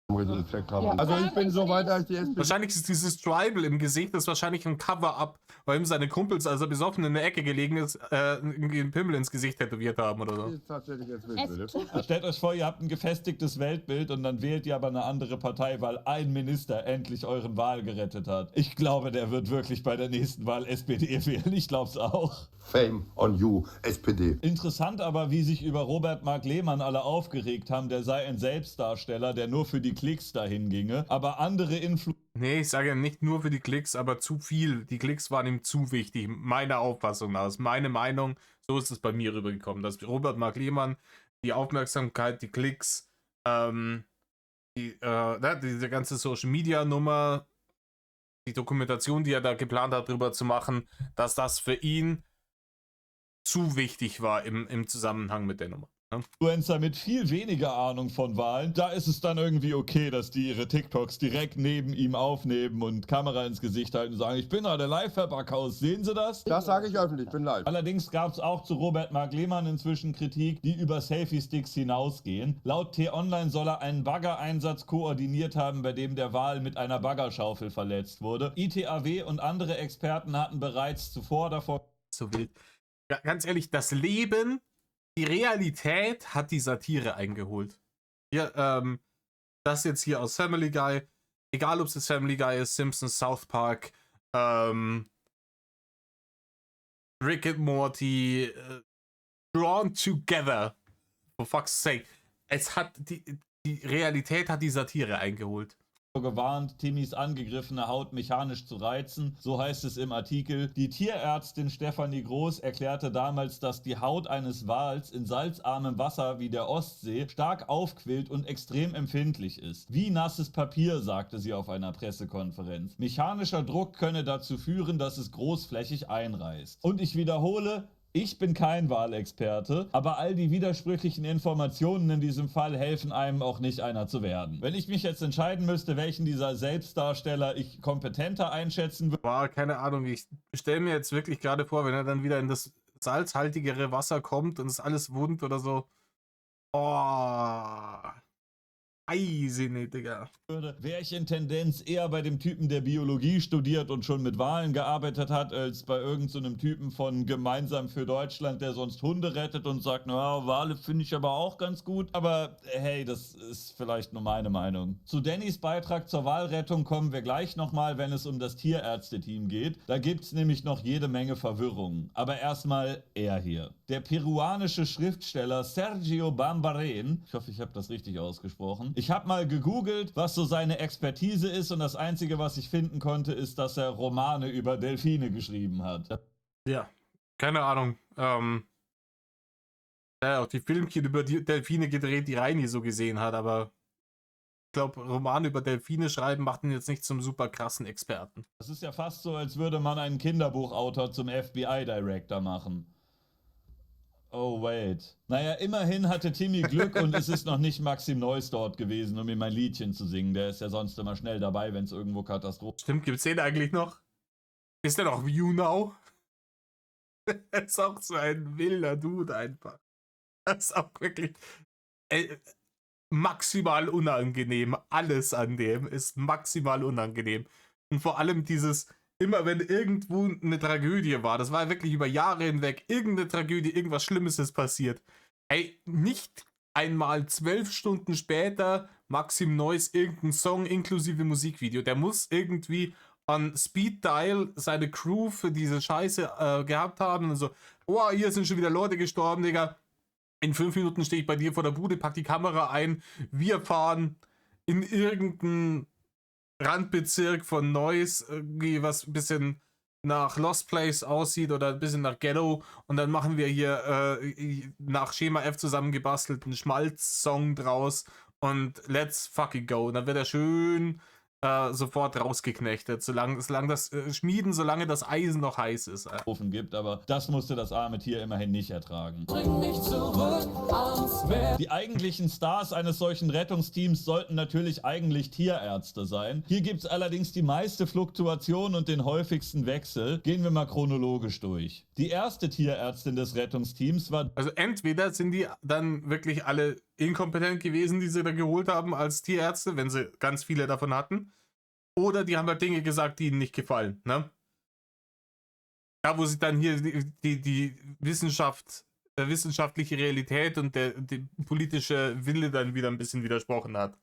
Also ich bin so weit, als die SPD. Wahrscheinlich ist dieses Tribal im Gesicht, das ist wahrscheinlich ein Cover-Up, weil ihm seine Kumpels, als er besoffen in der Ecke gelegen ist, einen Pimmel ins Gesicht tätowiert haben oder so. Ist tatsächlich jetzt wild, Stellt euch vor, ihr habt ein gefestigtes Weltbild und dann wählt ihr aber eine andere Partei, weil ein Minister endlich euren Wahl gerettet hat. Ich glaube, der wird wirklich bei der nächsten Wahl SPD wählen. Ich glaube es auch. Fame on you, SPD. Interessant aber, wie sich über Robert Mark Lehmann alle aufgeregt haben, der sei ein Selbstdarsteller, der nur für die Klicks dahin ginge. Aber andere Nee, ich sage ja nicht nur für die Klicks, aber zu viel. Die Klicks waren ihm zu wichtig. Meiner Auffassung nach. Das ist meine Meinung. So ist es bei mir rübergekommen. Dass Robert Mark Lehmann die Aufmerksamkeit, die Klicks, diese ganze Social Media Nummer, die Dokumentation, die er da geplant hat, drüber zu machen, dass das für ihn zu wichtig war im Zusammenhang mit der Nummer. Influencer mit viel weniger Ahnung von Wahlen, da ist es dann irgendwie okay, dass die ihre TikToks direkt neben ihm aufnehmen und Kamera ins Gesicht halten und sagen, ich bin gerade live, Herr Backhaus, sehen Sie das? Das sage ich öffentlich, ich bin live. Allerdings gab es auch zu Robert Mark Lehmann inzwischen Kritik, die über Selfie-Sticks hinausgehen. Laut T-Online soll er einen Baggereinsatz koordiniert haben, bei dem der Wal mit einer Baggerschaufel verletzt wurde. ITAW und andere Experten hatten bereits zuvor davor... So wild. Ja, ganz ehrlich, das Leben... Die Realität hat die Satire eingeholt. Hier, das jetzt hier aus Family Guy, egal ob es das Family Guy ist, Simpsons, South Park, Rick and Morty, Drawn Together, for fuck's sake. Es hat die Realität hat die Satire eingeholt. Gewarnt, Timmys angegriffene Haut mechanisch zu reizen, so heißt es im Artikel. Die Tierärztin Stefanie Groß erklärte damals, dass die Haut eines Wals in salzarmem Wasser wie der Ostsee stark aufquillt und extrem empfindlich ist. Wie nasses Papier, sagte sie auf einer Pressekonferenz. Mechanischer Druck könne dazu führen, dass es großflächig einreißt. Und ich wiederhole, ich bin kein Wahlexperte, aber all die widersprüchlichen Informationen in diesem Fall helfen einem auch nicht, einer zu werden. Wenn ich mich jetzt entscheiden müsste, welchen dieser Selbstdarsteller ich kompetenter einschätzen würde... Boah, keine Ahnung, ich stelle mir jetzt wirklich gerade vor, wenn er dann wieder in das salzhaltigere Wasser kommt und es alles wund oder so. Oh... Eisig, Digga. Wäre ich in Tendenz eher bei dem Typen, der Biologie studiert und schon mit Wahlen gearbeitet hat, als bei irgendeinem Typen von Gemeinsam für Deutschland, der sonst Hunde rettet und sagt, na, Wale finde ich aber auch ganz gut. Aber hey, das ist vielleicht nur meine Meinung. Zu Dannys Beitrag zur Wahlrettung kommen wir gleich nochmal, wenn es um das Tierärzteteam geht. Da gibt's nämlich noch jede Menge Verwirrung. Aber erstmal er hier. Der peruanische Schriftsteller Sergio Bambaren, ich hoffe, ich habe das richtig ausgesprochen. Ich habe mal gegoogelt, was so seine Expertise ist und das Einzige, was ich finden konnte, ist, dass er Romane über Delfine geschrieben hat. Ja, keine Ahnung. Er hat auch die Filmchen über die Delfine gedreht, die Reini so gesehen hat, aber ich glaube, Romane über Delfine schreiben macht ihn jetzt nicht zum super krassen Experten. Das ist ja fast so, als würde man einen Kinderbuchautor zum FBI-Director machen. Oh, wait. Naja, immerhin hatte Timmy Glück und es ist noch nicht Maxim Neuss dort gewesen, um ihm ein Liedchen zu singen. Der ist ja sonst immer schnell dabei, wenn es irgendwo Katastrophe... Stimmt, gibt's den eigentlich noch? Ist der noch View Now? Das ist auch so ein wilder Dude einfach. Das ist auch wirklich maximal unangenehm. Alles an dem ist maximal unangenehm. Und vor allem dieses... Immer wenn irgendwo eine Tragödie war, das war wirklich über Jahre hinweg, irgendeine Tragödie, irgendwas Schlimmes ist passiert. Ey, nicht einmal 12 Stunden später Maxim Neuss irgendein Song inklusive Musikvideo. Der muss irgendwie an Speed Dial seine Crew für diese Scheiße gehabt haben und so, oh, hier sind schon wieder Leute gestorben, Digga. In 5 Minuten stehe ich bei dir vor der Bude, pack die Kamera ein, wir fahren in irgendein Randbezirk von Neuss, irgendwie was ein bisschen nach Lost Place aussieht oder ein bisschen nach Ghetto und dann machen wir hier nach Schema F zusammengebastelt einen Schmalz-Song draus und let's fucking go. Und dann wird er schön sofort rausgeknechtet, solange das Schmieden, solange das Eisen noch heiß ist. Ofen gibt, aber das musste das arme Tier immerhin nicht ertragen. Bring mich zurück ans Meer. Die eigentlichen Stars eines solchen Rettungsteams sollten natürlich eigentlich Tierärzte sein. Hier gibt es allerdings die meiste Fluktuation und den häufigsten Wechsel. Gehen wir mal chronologisch durch. Die erste Tierärztin des Rettungsteams war... Also entweder sind die dann wirklich alle inkompetent gewesen, die sie da geholt haben als Tierärzte, wenn sie ganz viele davon hatten. Oder die haben halt Dinge gesagt, die ihnen nicht gefallen. Ne? Da, wo sie dann hier die wissenschaftliche Realität und die politische Wille dann wieder ein bisschen widersprochen hat.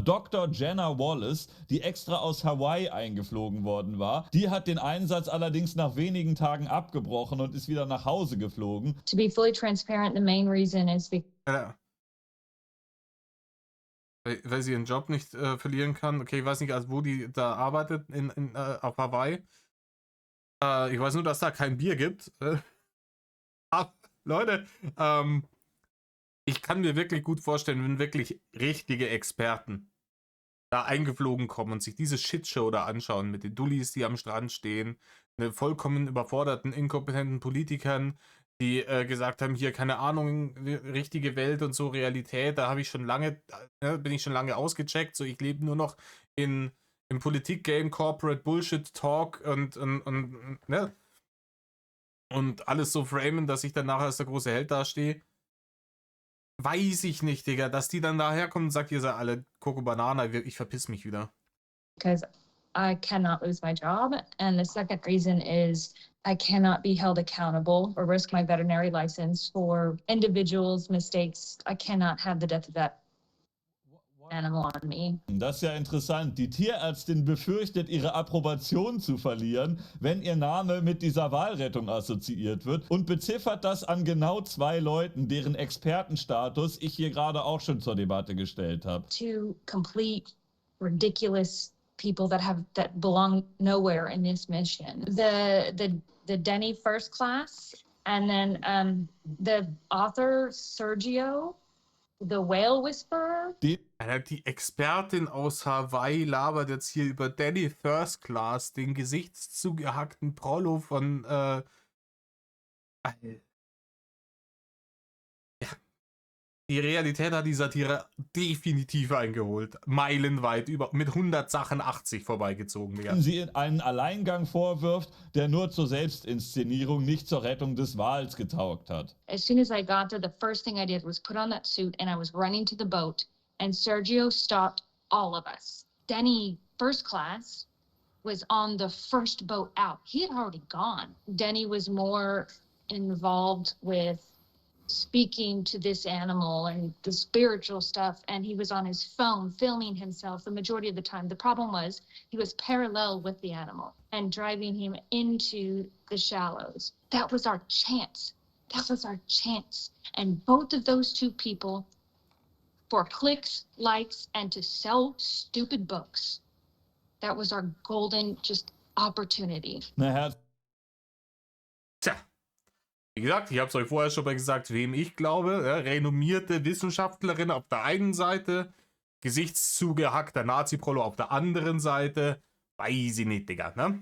Dr. Jenna Wallace, die extra aus Hawaii eingeflogen worden war. Die hat den Einsatz allerdings nach wenigen Tagen abgebrochen und ist wieder nach Hause geflogen. To be fully transparent, the main reason is weil sie ihren Job nicht verlieren kann. Okay, ich weiß nicht, also wo die da arbeitet auf Hawaii. Ich weiß nur, dass da kein Bier gibt. Leute, ich kann mir wirklich gut vorstellen, wenn wirklich richtige Experten da eingeflogen kommen und sich diese Shitshow da anschauen mit den Dullis, die am Strand stehen, mit vollkommen überforderten, inkompetenten Politikern, die gesagt haben, hier, keine Ahnung, richtige Welt und so, Realität, da habe ich schon lange, bin ich schon lange ausgecheckt, so ich lebe nur noch im Politik-Game, Corporate Bullshit Talk und alles so framen, dass ich dann nachher als der große Held dastehe. Weiß ich nicht, Digga, dass die dann daherkommen und sagt, ihr seid alle Coco Banana, ich verpiss mich wieder. because I cannot lose my job. And the second reason is I cannot be held accountable or risk my veterinary license for individuals' mistakes. I cannot have the death of that animal on me. Das ist ja interessant. Die Tierärztin befürchtet, ihre Approbation zu verlieren, wenn ihr Name mit dieser Walrettung assoziiert wird und beziffert das an genau 2 Leuten, deren Expertenstatus ich hier gerade auch schon zur Debatte gestellt habe. Two complete, ridiculous people that belong nowhere in this mission. The Denny First Class, and then the author Sergio, the Whale Whisperer. Die Expertin aus Hawaii labert jetzt hier über Danny First Class, den gesichtszugehackten Prollo von die Realität hat die Satire definitiv eingeholt. Meilenweit, mit 100 Sachen 80 vorbeigezogen. Digga. Sie in einen Alleingang vorwirft, der nur zur Selbstinszenierung, nicht zur Rettung des Wals getaugt hat. As soon as I got there, the first thing I did was put on that suit and I was running to the boat and Sergio stopped all of us. Denny First Class was on the first boat out. He had already gone. Denny was more involved with speaking to this animal and the spiritual stuff, and he was on his phone filming himself the majority of the time. The problem was he was parallel with the animal and driving him into the shallows. That was our chance. That was our chance. And both of those two people, for clicks, likes, and to sell stupid books, that was our golden opportunity. Tja. Wie gesagt, ich habe es euch vorher schon mal gesagt, wem ich glaube. Ja, renommierte Wissenschaftlerin auf der einen Seite, gesichtszugehackter Nazi-Prollo auf der anderen Seite. Weiß ich nicht, Digga, ne?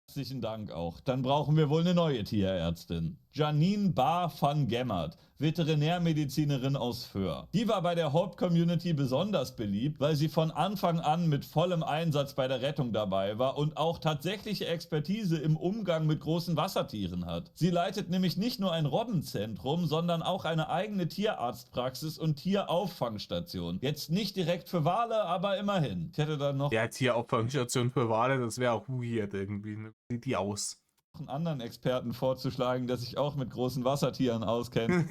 Herzlichen Dank auch. Dann brauchen wir wohl eine neue Tierärztin. Janine Bar van Gemmert, Veterinärmedizinerin aus Föhr. Die war bei der Hope-Community besonders beliebt, weil sie von Anfang an mit vollem Einsatz bei der Rettung dabei war und auch tatsächliche Expertise im Umgang mit großen Wassertieren hat. Sie leitet nämlich nicht nur ein Robbenzentrum, sondern auch eine eigene Tierarztpraxis und Tierauffangstation. Jetzt nicht direkt für Wale, aber immerhin. Ich hätte dann noch... Ja, Tierauffangstation für Wale, das wäre auch weird irgendwie. Sieht die aus? Einen anderen Experten vorzuschlagen, der sich auch mit großen Wassertieren auskennt.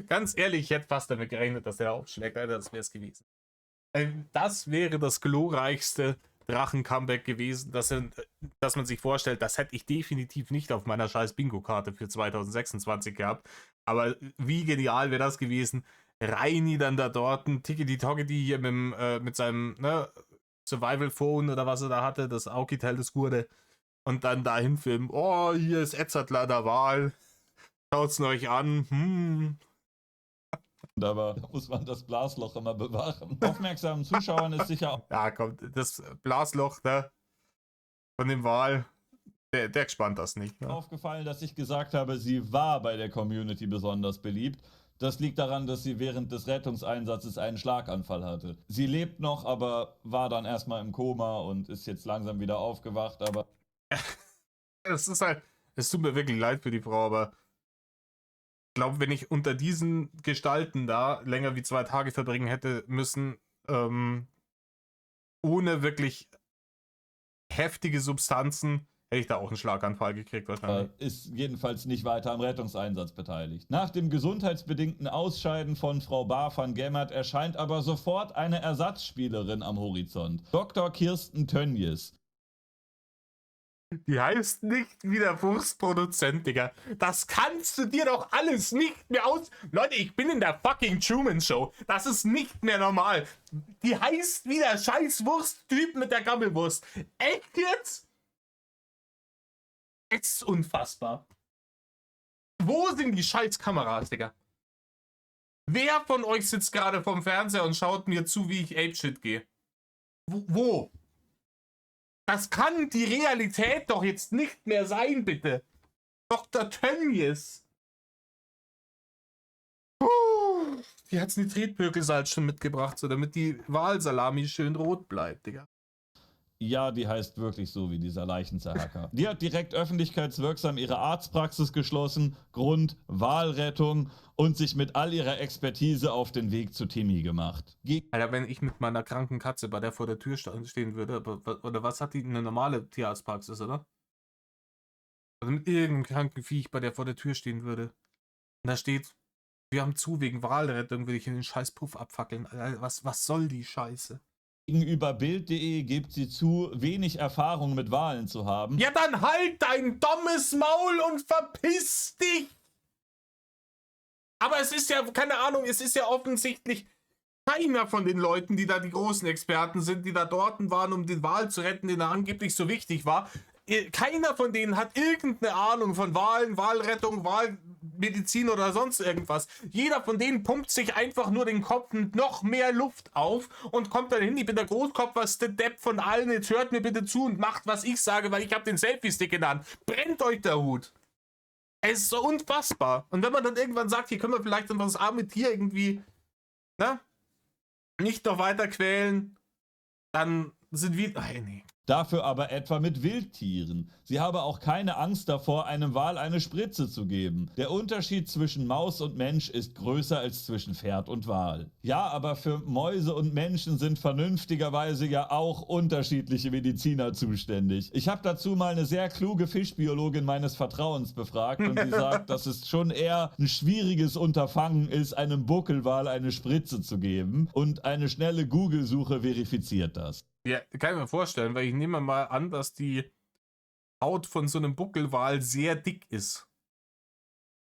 Ganz ehrlich, ich hätte fast damit gerechnet, dass der aufschlägt, Alter, das wäre es gewesen. Das wäre das glorreichste Drachen-Comeback gewesen, dass man sich vorstellt, das hätte ich definitiv nicht auf meiner scheiß Bingo-Karte für 2026 gehabt. Aber wie genial wäre das gewesen? Reini dann da dort, ein Tickety-Tockety hier mit seinem Survival-Phone oder was er da hatte, das Aukitel des Gurde. Und dann dahin filmen, oh, hier ist Edzardler der Wal. Schaut's euch an. Aber da muss man das Blasloch immer bewachen. Aufmerksamen Zuschauern ist sicher auch... Ja, komm, das Blasloch, ne? Von dem Wal, der spannt das nicht. Ne? Aufgefallen, dass ich gesagt habe, sie war bei der Community besonders beliebt. Das liegt daran, dass sie während des Rettungseinsatzes einen Schlaganfall hatte. Sie lebt noch, aber war dann erstmal im Koma und ist jetzt langsam wieder aufgewacht, aber... Es ist halt, es tut mir wirklich leid für die Frau, aber ich glaube, wenn ich unter diesen Gestalten da länger wie 2 Tage verbringen hätte müssen, ohne wirklich heftige Substanzen, hätte ich da auch einen Schlaganfall gekriegt wahrscheinlich. Ist jedenfalls nicht weiter am Rettungseinsatz beteiligt. Nach dem gesundheitsbedingten Ausscheiden von Frau Baar van Gemmert erscheint aber sofort eine Ersatzspielerin am Horizont. Dr. Kirsten Tönjes. Die heißt nicht wie der Wurstproduzent, Digga. Das kannst du dir doch alles nicht mehr aus... Leute, ich bin in der fucking Truman Show. Das ist nicht mehr normal. Die heißt wie der scheiß Wursttyp mit der Gammelwurst. Echt jetzt? Es ist unfassbar. Wo sind die scheiß Kameras, Digga? Wer von euch sitzt gerade vorm Fernseher und schaut mir zu, wie ich apeshit gehe? Wo? Das kann die Realität doch jetzt nicht mehr sein, bitte. Dr. Tönjes. Die hat's Nitritpökelsalz schon mitgebracht, so damit die Walsalami schön rot bleibt, Digga. Ja, die heißt wirklich so wie dieser Leichenzerhacker. Die hat direkt öffentlichkeitswirksam ihre Arztpraxis geschlossen, Grund Walrettung und sich mit all ihrer Expertise auf den Weg zu Timmy gemacht. Alter, wenn ich mit meiner kranken Katze bei der vor der Tür stehen würde, oder was hat die, eine normale Tierarztpraxis, oder? Also mit irgendeinem kranken Viech bei der vor der Tür stehen würde. Und da steht, wir haben zu wegen Walrettung, will ich in den scheiß Puff abfackeln. Alter, was soll die Scheiße? Gegenüber Bild.de gibt sie zu, wenig Erfahrung mit Wahlen zu haben. Ja, dann halt dein dummes Maul und verpiss dich! Aber es ist ja, keine Ahnung, es ist ja offensichtlich keiner von den Leuten, die da die großen Experten sind, die da dort waren, um den Wal zu retten, den er angeblich so wichtig war. Keiner von denen hat irgendeine Ahnung von Wahlen, Wahlrettung, Wahlmedizin oder sonst irgendwas. Jeder von denen pumpt sich einfach nur den Kopf mit noch mehr Luft auf und kommt dann hin, ich bin der Großkopf, was der Depp von allen, jetzt hört mir bitte zu und macht, was ich sage, weil ich habe den Selfie-Stick in der Hand. Brennt euch der Hut. Es ist so unfassbar. Und wenn man dann irgendwann sagt, hier können wir vielleicht das arme Tier irgendwie, ne, nicht noch weiter quälen, dann sind wir, nee. Dafür aber etwa mit Wildtieren. Sie habe auch keine Angst davor, einem Wal eine Spritze zu geben. Der Unterschied zwischen Maus und Mensch ist größer als zwischen Pferd und Wal. Ja, aber für Mäuse und Menschen sind vernünftigerweise ja auch unterschiedliche Mediziner zuständig. Ich habe dazu mal eine sehr kluge Fischbiologin meines Vertrauens befragt und sie sagt, dass es schon eher ein schwieriges Unterfangen ist, einem Buckelwal eine Spritze zu geben, und eine schnelle Google-Suche verifiziert das. Ja, kann ich mir vorstellen, weil ich nehme mal an, dass die Haut von so einem Buckelwal sehr dick ist.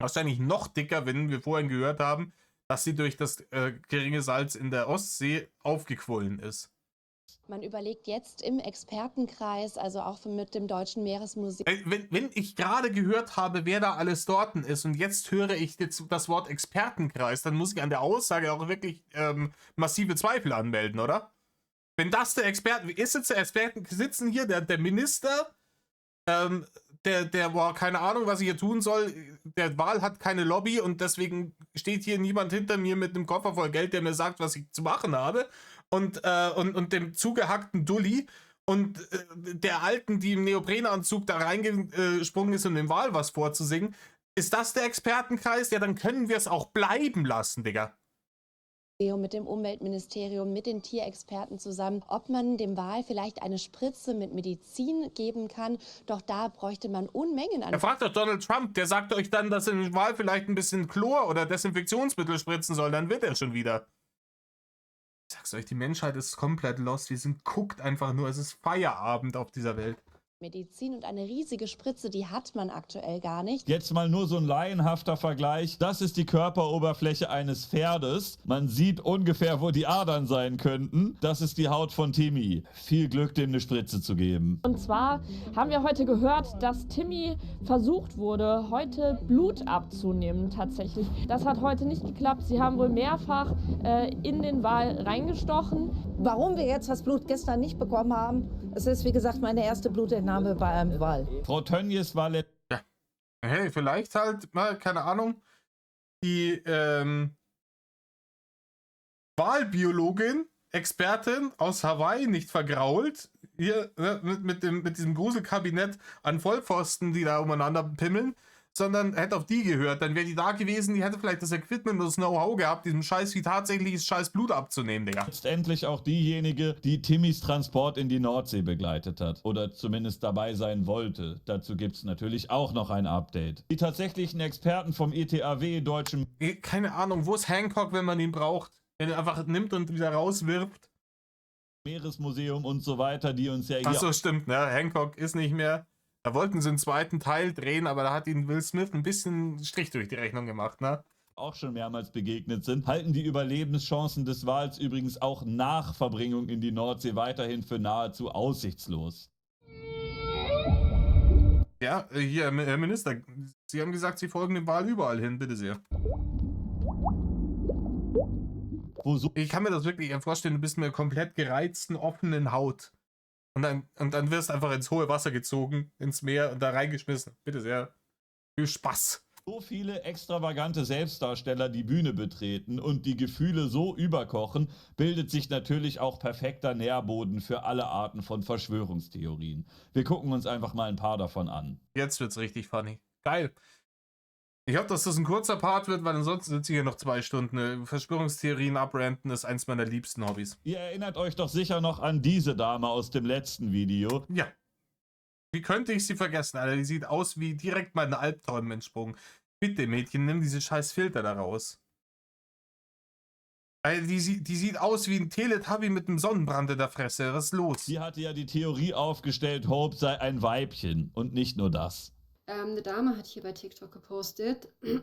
Wahrscheinlich noch dicker, wenn wir vorhin gehört haben, dass sie durch das geringe Salz in der Ostsee aufgequollen ist. Man überlegt jetzt im Expertenkreis, also auch mit dem Deutschen Meeresmuseum. Wenn ich gerade gehört habe, wer da alles dort ist und jetzt höre ich jetzt das Wort Expertenkreis, dann muss ich an der Aussage auch wirklich massive Zweifel anmelden, oder? Wenn das der Experte ist, jetzt der Experten sitzen hier, der Minister, boah, keine Ahnung, was ich hier tun soll. Der Wal hat keine Lobby und deswegen steht hier niemand hinter mir mit einem Koffer voll Geld, der mir sagt, was ich zu machen habe. Und dem zugehackten Dulli und der Alten, die im Neoprenanzug da reingesprungen ist, um dem Wal was vorzusingen. Ist das der Expertenkreis? Ja, dann können wir es auch bleiben lassen, Digga. Mit dem Umweltministerium, mit den Tierexperten zusammen, ob man dem Wal vielleicht eine Spritze mit Medizin geben kann. Doch da bräuchte man Unmengen an... Er fragt doch Donald Trump, der sagt euch dann, dass er den Wal vielleicht ein bisschen Chlor oder Desinfektionsmittel spritzen soll, dann wird er schon wieder. Ich sag's euch, die Menschheit ist komplett lost, wir sind guckt einfach nur, es ist Feierabend auf dieser Welt. Medizin und eine riesige Spritze, die hat man aktuell gar nicht. Jetzt mal nur so ein laienhafter Vergleich. Das ist die Körperoberfläche eines Pferdes. Man sieht ungefähr, wo die Adern sein könnten. Das ist die Haut von Timmy. Viel Glück, dem eine Spritze zu geben. Und zwar haben wir heute gehört, dass Timmy versucht wurde, heute Blut abzunehmen tatsächlich. Das hat heute nicht geklappt. Sie haben wohl mehrfach in den Wal reingestochen. Warum wir jetzt das Blut gestern nicht bekommen haben, es ist wie gesagt meine erste Blutentnahme bei einem Wal. Frau Tönnies war Ja. Hey, vielleicht halt mal, keine Ahnung, die Walbiologin, Expertin aus Hawaii, nicht vergrault, hier mit diesem Gruselkabinett an Vollpfosten, die da umeinander pimmeln, sondern hätte auf die gehört, dann wäre die da gewesen, die hätte vielleicht das Equipment und das Know-how gehabt, diesem Scheiß wie tatsächliches Scheiß Blut abzunehmen, Digga. letztendlich auch diejenige, die Timmys Transport in die Nordsee begleitet hat. Oder zumindest dabei sein wollte. Dazu gibt es natürlich auch noch ein Update. Die tatsächlichen Experten vom ETAW, deutschen... Keine Ahnung, wo ist Hancock, wenn man ihn braucht? Wenn er einfach nimmt und wieder rauswirft. Meeresmuseum und so weiter, die uns ja hier... Achso, stimmt, ne? Hancock ist nicht mehr. Da wollten sie einen zweiten Teil drehen, aber da hat ihnen Will Smith ein bisschen Strich durch die Rechnung gemacht, ne? auch schon mehrmals begegnet sind, halten die Überlebenschancen des Wals übrigens auch nach Verbringung in die Nordsee weiterhin für nahezu aussichtslos. Ja, hier, Herr Minister, Sie haben gesagt, Sie folgen dem Wal überall hin, bitte sehr. Ich kann mir das wirklich vorstellen, du bist mit einer komplett gereizten, offenen Haut. Und dann wirst du einfach ins hohe Wasser gezogen, ins Meer und da reingeschmissen. Bitte sehr. Viel Spaß. So viele extravagante Selbstdarsteller die Bühne betreten und die Gefühle so überkochen, bildet sich natürlich auch perfekter Nährboden für alle Arten von Verschwörungstheorien. Wir gucken uns einfach mal ein paar davon an. Jetzt wird's richtig funny. Geil. Ich hoffe, dass das ein kurzer Part wird, weil ansonsten sitze ich hier noch 2 Stunden. Verschwörungstheorien abranten ist eins meiner liebsten Hobbys. Ihr erinnert euch doch sicher noch an diese Dame aus dem letzten Video. Ja. Wie könnte ich sie vergessen, Alter? Die sieht aus wie direkt meine Albträume entsprungen. Bitte, Mädchen, nimm diese scheiß Filter da raus. Alter, die sieht aus wie ein Teletubby mit einem Sonnenbrand in der Fresse. Was ist los? Sie hatte ja die Theorie aufgestellt, Hope sei ein Weibchen. Und nicht nur das. Eine Dame hat hier bei TikTok gepostet, da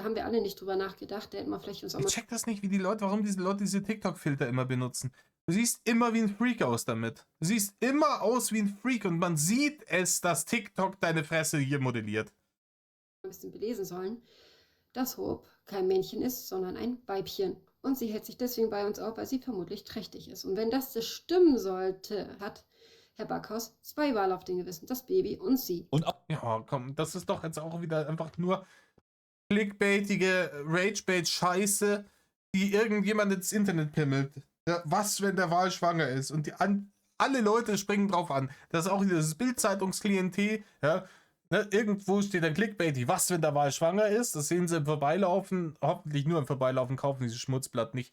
haben wir alle nicht drüber nachgedacht, da hätten wir vielleicht uns auch mal... Ich check das nicht, warum diese Leute diese TikTok-Filter immer benutzen. Du siehst immer wie ein Freak aus damit. Du siehst immer aus wie ein Freak und man sieht es, dass TikTok deine Fresse hier modelliert. ...ein bisschen belesen sollen, dass Hope kein Männchen ist, sondern ein Weibchen. Und sie hält sich deswegen bei uns auf, weil sie vermutlich trächtig ist. Und wenn das stimmen sollte, hat Herr Backhaus 2 Wale auf den Gewissen, das Baby und sie. Und ja, komm, das ist doch jetzt auch wieder einfach nur clickbaitige Ragebait-Scheiße, die irgendjemand ins Internet pimmelt. Ja, was, wenn der Wal schwanger ist? Und alle Leute springen drauf an. Das ist auch wieder das Bild-Zeitungsklientel, ja. Ne, irgendwo steht ein Clickbait, was, wenn der Wal schwanger ist? Das sehen sie im Vorbeilaufen, hoffentlich nur im Vorbeilaufen, kaufen dieses Schmutzblatt nicht.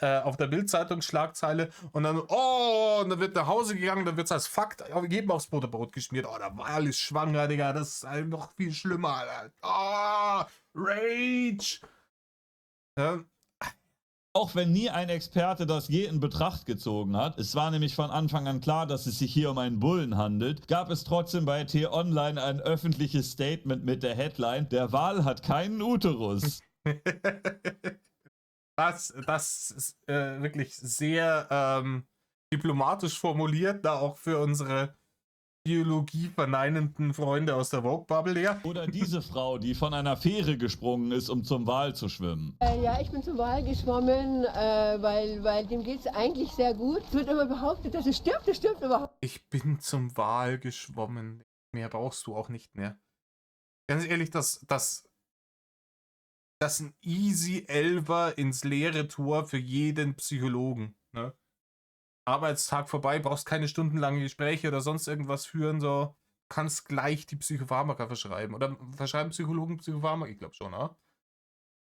Auf der Bild-Zeitungsschlagzeile und dann, oh, und dann wird nach Hause gegangen, dann wird es als Fakt jedem aufs Butterbrot geschmiert. Oh, der Wal ist schwanger, Digga, das ist noch viel schlimmer, Alter. Oh, Rage! Ja. Auch wenn nie ein Experte das je in Betracht gezogen hat, es war nämlich von Anfang an klar, dass es sich hier um einen Bullen handelt, gab es trotzdem bei T-Online ein öffentliches Statement mit der Headline, der Wal hat keinen Uterus. Das ist wirklich sehr diplomatisch formuliert, da auch für unsere Biologie verneinenden Freunde aus der Vogue-Bubble, ja. Oder diese Frau, die von einer Fähre gesprungen ist, um zum Wal zu schwimmen. Ja, ich bin zum Wal geschwommen, weil dem geht es eigentlich sehr gut. Es wird immer behauptet, dass es stirbt überhaupt. Ich bin zum Wal geschwommen. Mehr brauchst du auch nicht mehr. Ganz ehrlich, das ein easy Elfer ins leere Tor für jeden Psychologen. Ne? Arbeitstag vorbei, brauchst keine stundenlange Gespräche oder sonst irgendwas führen, so kannst gleich die Psychopharmaka verschreiben. Oder verschreiben Psychologen Psychopharmaka? Ich glaube schon, ne?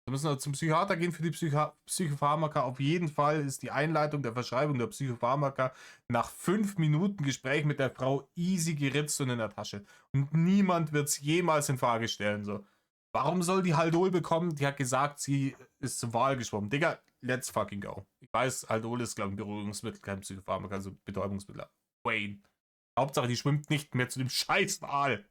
Wir müssen also zum Psychiater gehen für die Psychopharmaka. Auf jeden Fall ist die Einleitung der Verschreibung der Psychopharmaka nach 5 Minuten Gespräch mit der Frau easy geritzt und in der Tasche. Und niemand wird es jemals in Frage stellen, so. Warum soll die Haldol bekommen? Die hat gesagt, sie ist zum Wal geschwommen. Digga, let's fucking go. Ich weiß, Haldol ist, glaube ich, ein Beruhigungsmittel, kein Psychopharmaka, also Betäubungsmittel. Wayne. Hauptsache, die schwimmt nicht mehr zu dem Scheißwal.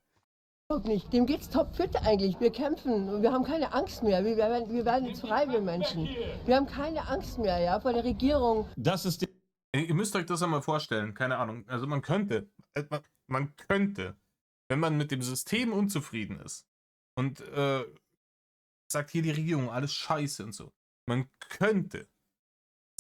Nicht. Dem geht's topfit eigentlich. Wir kämpfen und wir haben keine Angst mehr. Wir werden jetzt frei, wir Menschen. Wir haben keine Angst mehr, ja, vor der Regierung. Das ist Ihr müsst euch das einmal vorstellen, keine Ahnung. Also man könnte, wenn man mit dem System unzufrieden ist und sagt hier die Regierung, alles scheiße und so. Man könnte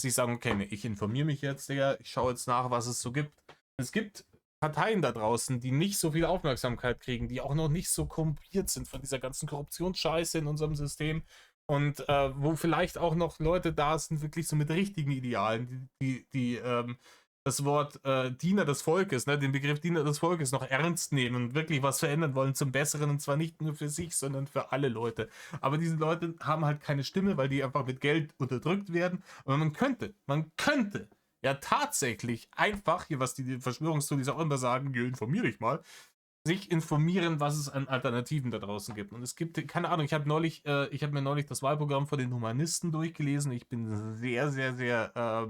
sich sagen, okay, nee, ich informiere mich jetzt, Digga, ich schaue jetzt nach, was es so gibt. Es gibt Parteien da draußen, die nicht so viel Aufmerksamkeit kriegen, die auch noch nicht so korrumpiert sind von dieser ganzen Korruptionsscheiße in unserem System und wo vielleicht auch noch Leute da sind, wirklich so mit richtigen Idealen, die das Wort Diener des Volkes, ne, den Begriff Diener des Volkes noch ernst nehmen und wirklich was verändern wollen zum Besseren, und zwar nicht nur für sich, sondern für alle Leute. Aber diese Leute haben halt keine Stimme, weil die einfach mit Geld unterdrückt werden. Aber man könnte ja tatsächlich einfach, hier was die Verschwörungstheorien auch immer sagen, informier dich mal, sich informieren, was es an Alternativen da draußen gibt. Und es gibt, keine Ahnung, ich habe mir neulich das Wahlprogramm von den Humanisten durchgelesen. Ich bin sehr, sehr, sehr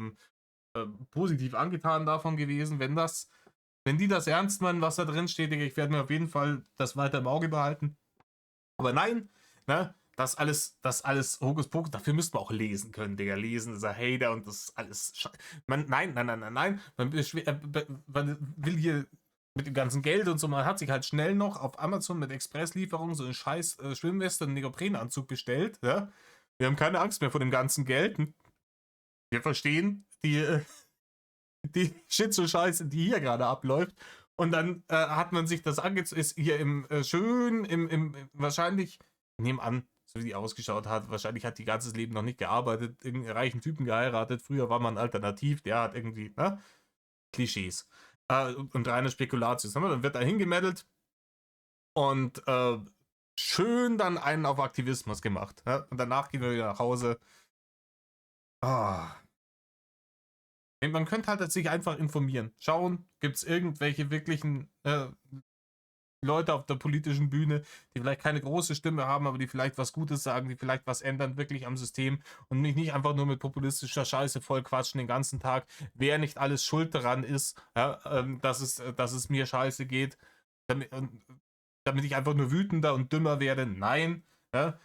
positiv angetan davon gewesen, wenn die das ernst meinen, was da drin steht. Ich werde mir auf jeden Fall das weiter im Auge behalten. Aber nein, ne? Das alles Hokuspokus, dafür müsste man auch lesen können, Digga. Lesen ist ein Hater und das ist alles nein. Man will hier mit dem ganzen Geld und so, man hat sich halt schnell noch auf Amazon mit Expresslieferung so einen scheiß Schwimmweste und Neoprenanzug bestellt. Ja? Wir haben keine Angst mehr vor dem ganzen Geld. Wir verstehen die Shit-so-Scheiße, die hier gerade abläuft. Und dann hat man sich das angezogen, ist hier wahrscheinlich, ich nehme an, so wie die ausgeschaut hat, wahrscheinlich hat die ganzes Leben noch nicht gearbeitet, irgendeinen reichen Typen geheiratet, früher war man alternativ, der hat irgendwie, ne? Klischees. Und reine Spekulatius. Dann wird da hingemeddelt und schön dann einen auf Aktivismus gemacht. Ja? Und danach gehen wir wieder nach Hause. Man könnte halt sich einfach informieren. Schauen, gibt es irgendwelche wirklichen Leute auf der politischen Bühne, die vielleicht keine große Stimme haben, aber die vielleicht was Gutes sagen, die vielleicht was ändern, wirklich am System und nicht einfach nur mit populistischer Scheiße voll quatschen den ganzen Tag, wer nicht alles schuld daran ist, ja, dass es mir scheiße geht, damit ich einfach nur wütender und dümmer werde. Nein, ja,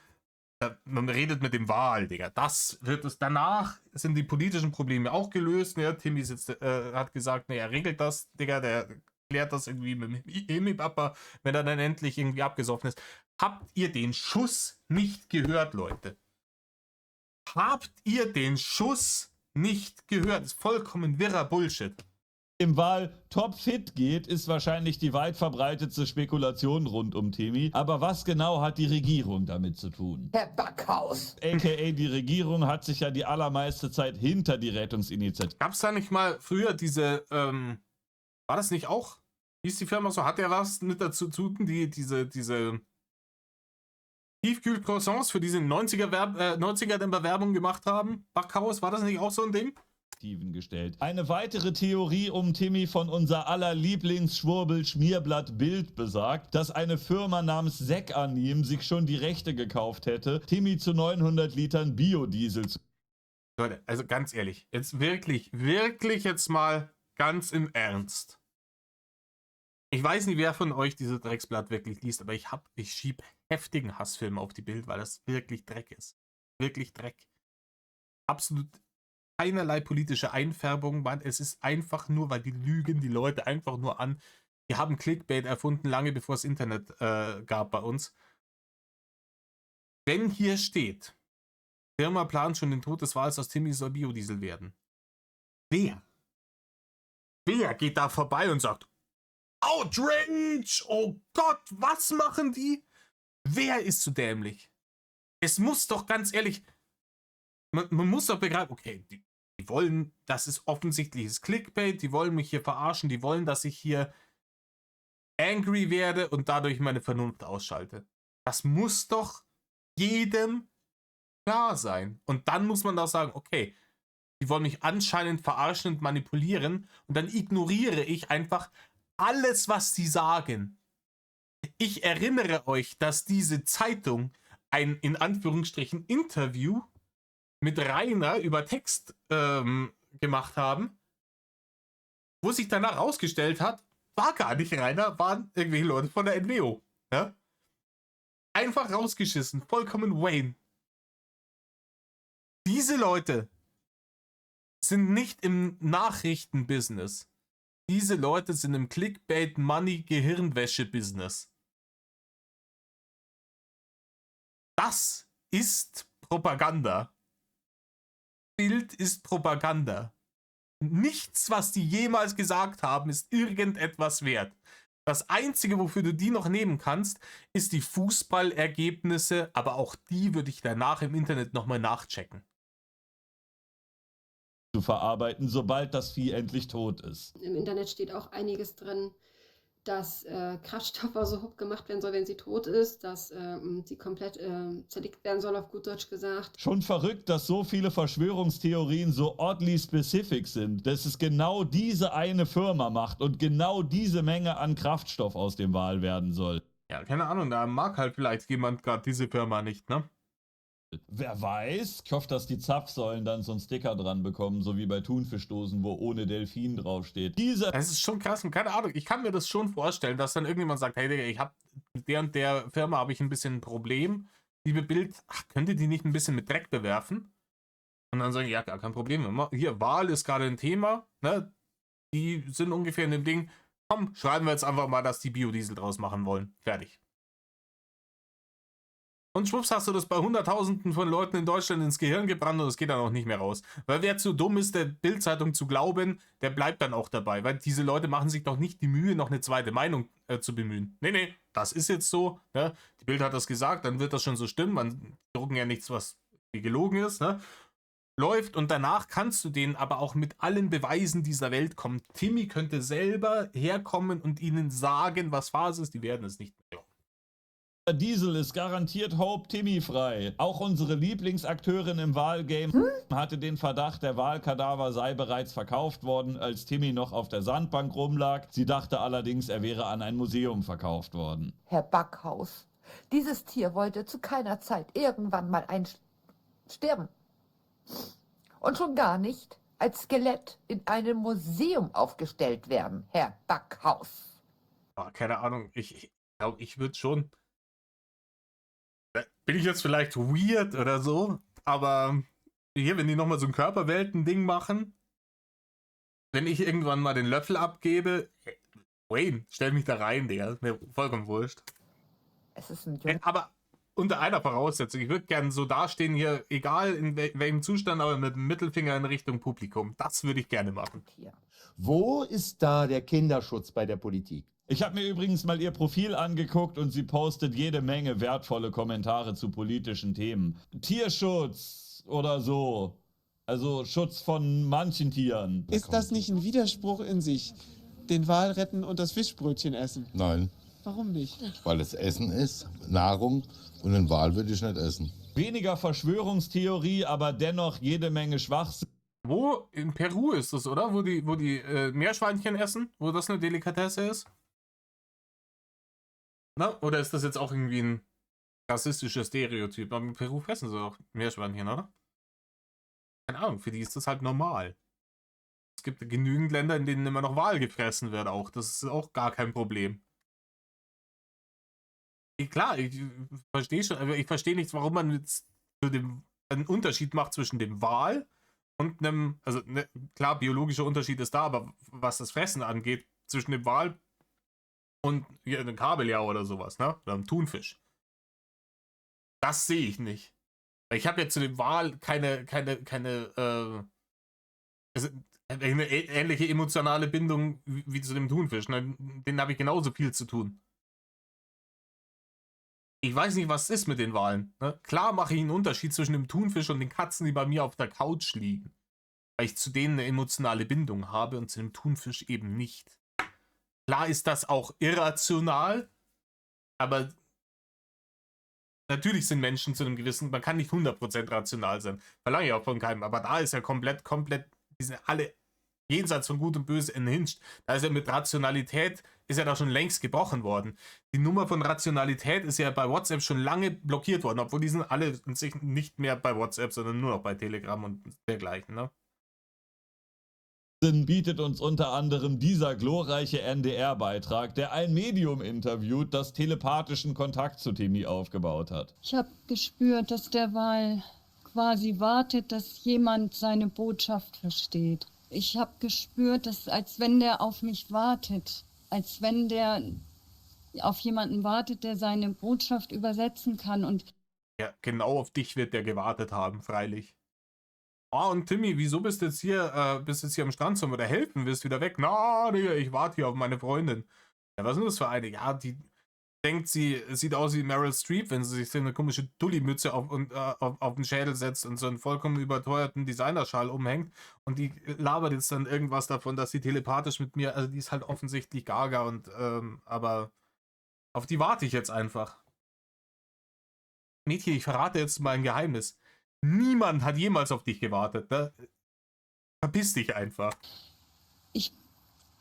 man redet mit dem Wahl, Digga. Das wird es. Danach sind die politischen Probleme auch gelöst. Ja, Timmy hat gesagt, er regelt das, Digga, der klärt das irgendwie mit dem Papa, wenn er dann endlich irgendwie abgesoffen ist. Habt ihr den Schuss nicht gehört, Leute? Habt ihr den Schuss nicht gehört? Das ist vollkommen wirrer Bullshit. Im Wahl topfit geht, ist wahrscheinlich die weit verbreitetste Spekulation rund um Timmy. Aber was genau hat die Regierung damit zu tun? Herr Backhaus! AKA die Regierung hat sich ja die allermeiste Zeit hinter die Rettungsinitiative. Gab es da nicht mal früher diese, war das nicht auch? Hieß die Firma so? Hat der was mit dazu zu tun, die diese Tiefkühl-Croissants für diese 90er Werbung gemacht haben? Backhaus, war das nicht auch so ein Ding? Gestellt. Eine weitere Theorie um Timmy von unser aller Lieblingsschwurbel-Schmierblatt Bild besagt, dass eine Firma namens Sekanim sich schon die Rechte gekauft hätte, Timmy zu 900 Litern Biodiesel zu... Leute, also ganz ehrlich, jetzt wirklich jetzt mal ganz im Ernst. Ich weiß nicht, wer von euch dieses Drecksblatt wirklich liest, aber ich schieb heftigen Hassfilm auf die Bild, weil das wirklich Dreck ist. Wirklich Dreck. Absolut keinerlei politische Einfärbung, Mann. Es ist einfach nur, weil die lügen die Leute einfach nur an. Die haben Clickbait erfunden, lange bevor es Internet gab bei uns. Wenn hier steht, Firma plant schon den Tod des Wals, aus Timmy soll Biodiesel werden. Wer geht da vorbei und sagt, Outrage! Oh Gott, was machen die? Wer ist so dämlich? Es muss doch ganz ehrlich... Man muss doch begreifen, okay, die wollen, das ist offensichtliches Clickbait, die wollen mich hier verarschen, die wollen, dass ich hier angry werde und dadurch meine Vernunft ausschalte. Das muss doch jedem klar sein. Und dann muss man doch sagen, okay, die wollen mich anscheinend verarschen und manipulieren und dann ignoriere ich einfach alles, was sie sagen. Ich erinnere euch, dass diese Zeitung ein, in Anführungsstrichen, Interview mit Rainer über Text gemacht haben, wo sich danach herausgestellt hat, war gar nicht Rainer, waren irgendwelche Leute von der NWO. Ja? Einfach rausgeschissen, vollkommen Wayne. Diese Leute sind nicht im Nachrichtenbusiness. Diese Leute sind im Clickbait-Money-Gehirnwäsche-Business. Das ist Propaganda. Bild ist Propaganda. Nichts, was die jemals gesagt haben, ist irgendetwas wert. Das Einzige, wofür du die noch nehmen kannst, ist die Fußballergebnisse, aber auch die würde ich danach im Internet nochmal nachchecken. Zu verarbeiten, sobald das Vieh endlich tot ist. Im Internet steht auch einiges drin, dass Kraftstoffe so hoch gemacht werden soll, wenn sie tot ist, dass sie komplett zerlegt werden soll, auf gut Deutsch gesagt. Schon verrückt, dass so viele Verschwörungstheorien so oddly specific sind, dass es genau diese eine Firma macht und genau diese Menge an Kraftstoff aus dem Wal werden soll. Ja, keine Ahnung, da mag halt vielleicht jemand gerade diese Firma nicht, ne? Wer weiß? Ich hoffe, dass die Zapfsäulen dann so einen Sticker dran bekommen, so wie bei Thunfischdosen, wo ohne Delfin draufsteht. Das ist schon krass und keine Ahnung, ich kann mir das schon vorstellen, dass dann irgendjemand sagt, hey Digga, ich habe mit der und der Firma habe ich ein bisschen ein Problem. Liebe Bild, könnt ihr die nicht ein bisschen mit Dreck bewerfen? Und dann sagen, ja, gar kein Problem. Hier, Wahl ist gerade ein Thema, ne? Die sind ungefähr in dem Ding. Komm, schreiben wir jetzt einfach mal, dass die Biodiesel draus machen wollen. Fertig. Und schwupps hast du das bei Hunderttausenden von Leuten in Deutschland ins Gehirn gebrannt und es geht dann auch nicht mehr raus. Weil wer zu dumm ist, der Bild-Zeitung zu glauben, der bleibt dann auch dabei. Weil diese Leute machen sich doch nicht die Mühe, noch eine zweite Meinung zu bemühen. Nee, das ist jetzt so. Ne? Die Bild hat das gesagt, dann wird das schon so stimmen. Man drucken ja nichts, was gelogen ist. Ne? Läuft und danach kannst du denen aber auch mit allen Beweisen dieser Welt kommen. Timmy könnte selber herkommen und ihnen sagen, was Phase ist. Die werden es nicht mehr glauben. Diesel ist garantiert Hope Timmy frei. Auch unsere Lieblingsakteurin im Wahlgame hatte den Verdacht, der Wahlkadaver sei bereits verkauft worden, als Timmy noch auf der Sandbank rumlag. Sie dachte allerdings, er wäre an ein Museum verkauft worden. Herr Backhaus, dieses Tier wollte zu keiner Zeit irgendwann mal sterben. Und schon gar nicht als Skelett in einem Museum aufgestellt werden, Herr Backhaus. Keine Ahnung, ich glaube, ich würde schon... Bin ich jetzt vielleicht weird oder so, aber hier, wenn die nochmal so ein Körperwelten-Ding machen, wenn ich irgendwann mal den Löffel abgebe, Wayne, stell mich da rein, Digga, ist mir vollkommen wurscht. Es ist ein aber unter einer Voraussetzung, ich würde gerne so dastehen hier, egal in welchem Zustand, aber mit dem Mittelfinger in Richtung Publikum. Das würde ich gerne machen. Wo ist da der Kinderschutz bei der Politik? Ich habe mir übrigens mal ihr Profil angeguckt und sie postet jede Menge wertvolle Kommentare zu politischen Themen. Tierschutz oder so. Also Schutz von manchen Tieren. Ist das nicht ein Widerspruch in sich? Den Wal retten und das Fischbrötchen essen? Nein, Warum nicht? weil es Essen ist, Nahrung und einen Wal würde ich nicht essen. Weniger Verschwörungstheorie, aber dennoch jede Menge Schwachsinn. Wo? In Peru ist das, oder? Wo die Meerschweinchen essen? Wo das eine Delikatesse ist? Na? Oder ist das jetzt auch irgendwie ein rassistisches Stereotyp? Aber in Peru fressen sie auch Meerschweinchen, oder? Keine Ahnung, für die ist das halt normal. Es gibt genügend Länder, in denen immer noch Wal gefressen wird auch. Das ist auch gar kein Problem. Klar, ich verstehe schon, aber ich verstehe nicht, warum man jetzt einen Unterschied macht zwischen dem Wal und einem, also klar, biologischer Unterschied ist da, aber was das Fressen angeht, zwischen dem Wal und einem Kabeljau oder sowas, ne? Oder einem Thunfisch. Das sehe ich nicht. Ich habe ja zu dem Wal keine also eine ähnliche emotionale Bindung wie zu dem Thunfisch. Ne? Den habe ich genauso viel zu tun. Ich weiß nicht, was es ist mit den Walen. Ne? Klar mache ich einen Unterschied zwischen dem Thunfisch und den Katzen, die bei mir auf der Couch liegen. Weil ich zu denen eine emotionale Bindung habe und zu dem Thunfisch eben nicht. Klar ist das auch irrational, aber natürlich sind Menschen zu einem gewissen, man kann nicht 100% rational sein. Verlange ich auch von keinem, aber da ist ja komplett, die sind alle jenseits von Gut und Böse unhinged. Da ist ja mit Rationalität, ist ja da schon längst gebrochen worden. Die Nummer von Rationalität ist ja bei WhatsApp schon lange blockiert worden, obwohl die sind alle sich nicht mehr bei WhatsApp, sondern nur noch bei Telegram und dergleichen, ne? bietet uns unter anderem dieser glorreiche NDR-Beitrag, der ein Medium interviewt, das telepathischen Kontakt zu Timmy aufgebaut hat. Ich habe gespürt, dass der Wal quasi wartet, dass jemand seine Botschaft versteht. Ich habe gespürt, dass als wenn der auf mich wartet, als wenn der auf jemanden wartet, der seine Botschaft übersetzen kann. Und ja, genau auf dich wird der gewartet haben, freilich. Oh, und Timmy, wieso bist du jetzt hier am Strand, sollen wir da helfen? Willst wieder weg? Na, Digga, ich warte hier auf meine Freundin. Ja, was ist denn das für eine? Ja, die denkt, sie sieht aus wie Meryl Streep, wenn sie sich so eine komische Dulli-Mütze auf den Schädel setzt und so einen vollkommen überteuerten Designerschal umhängt. Und die labert jetzt dann irgendwas davon, dass sie telepathisch mit mir, also die ist halt offensichtlich gaga und, aber auf die warte ich jetzt einfach. Mädchen, ich verrate jetzt mal ein Geheimnis. Niemand hat jemals auf dich gewartet, ne? Verpiss dich einfach.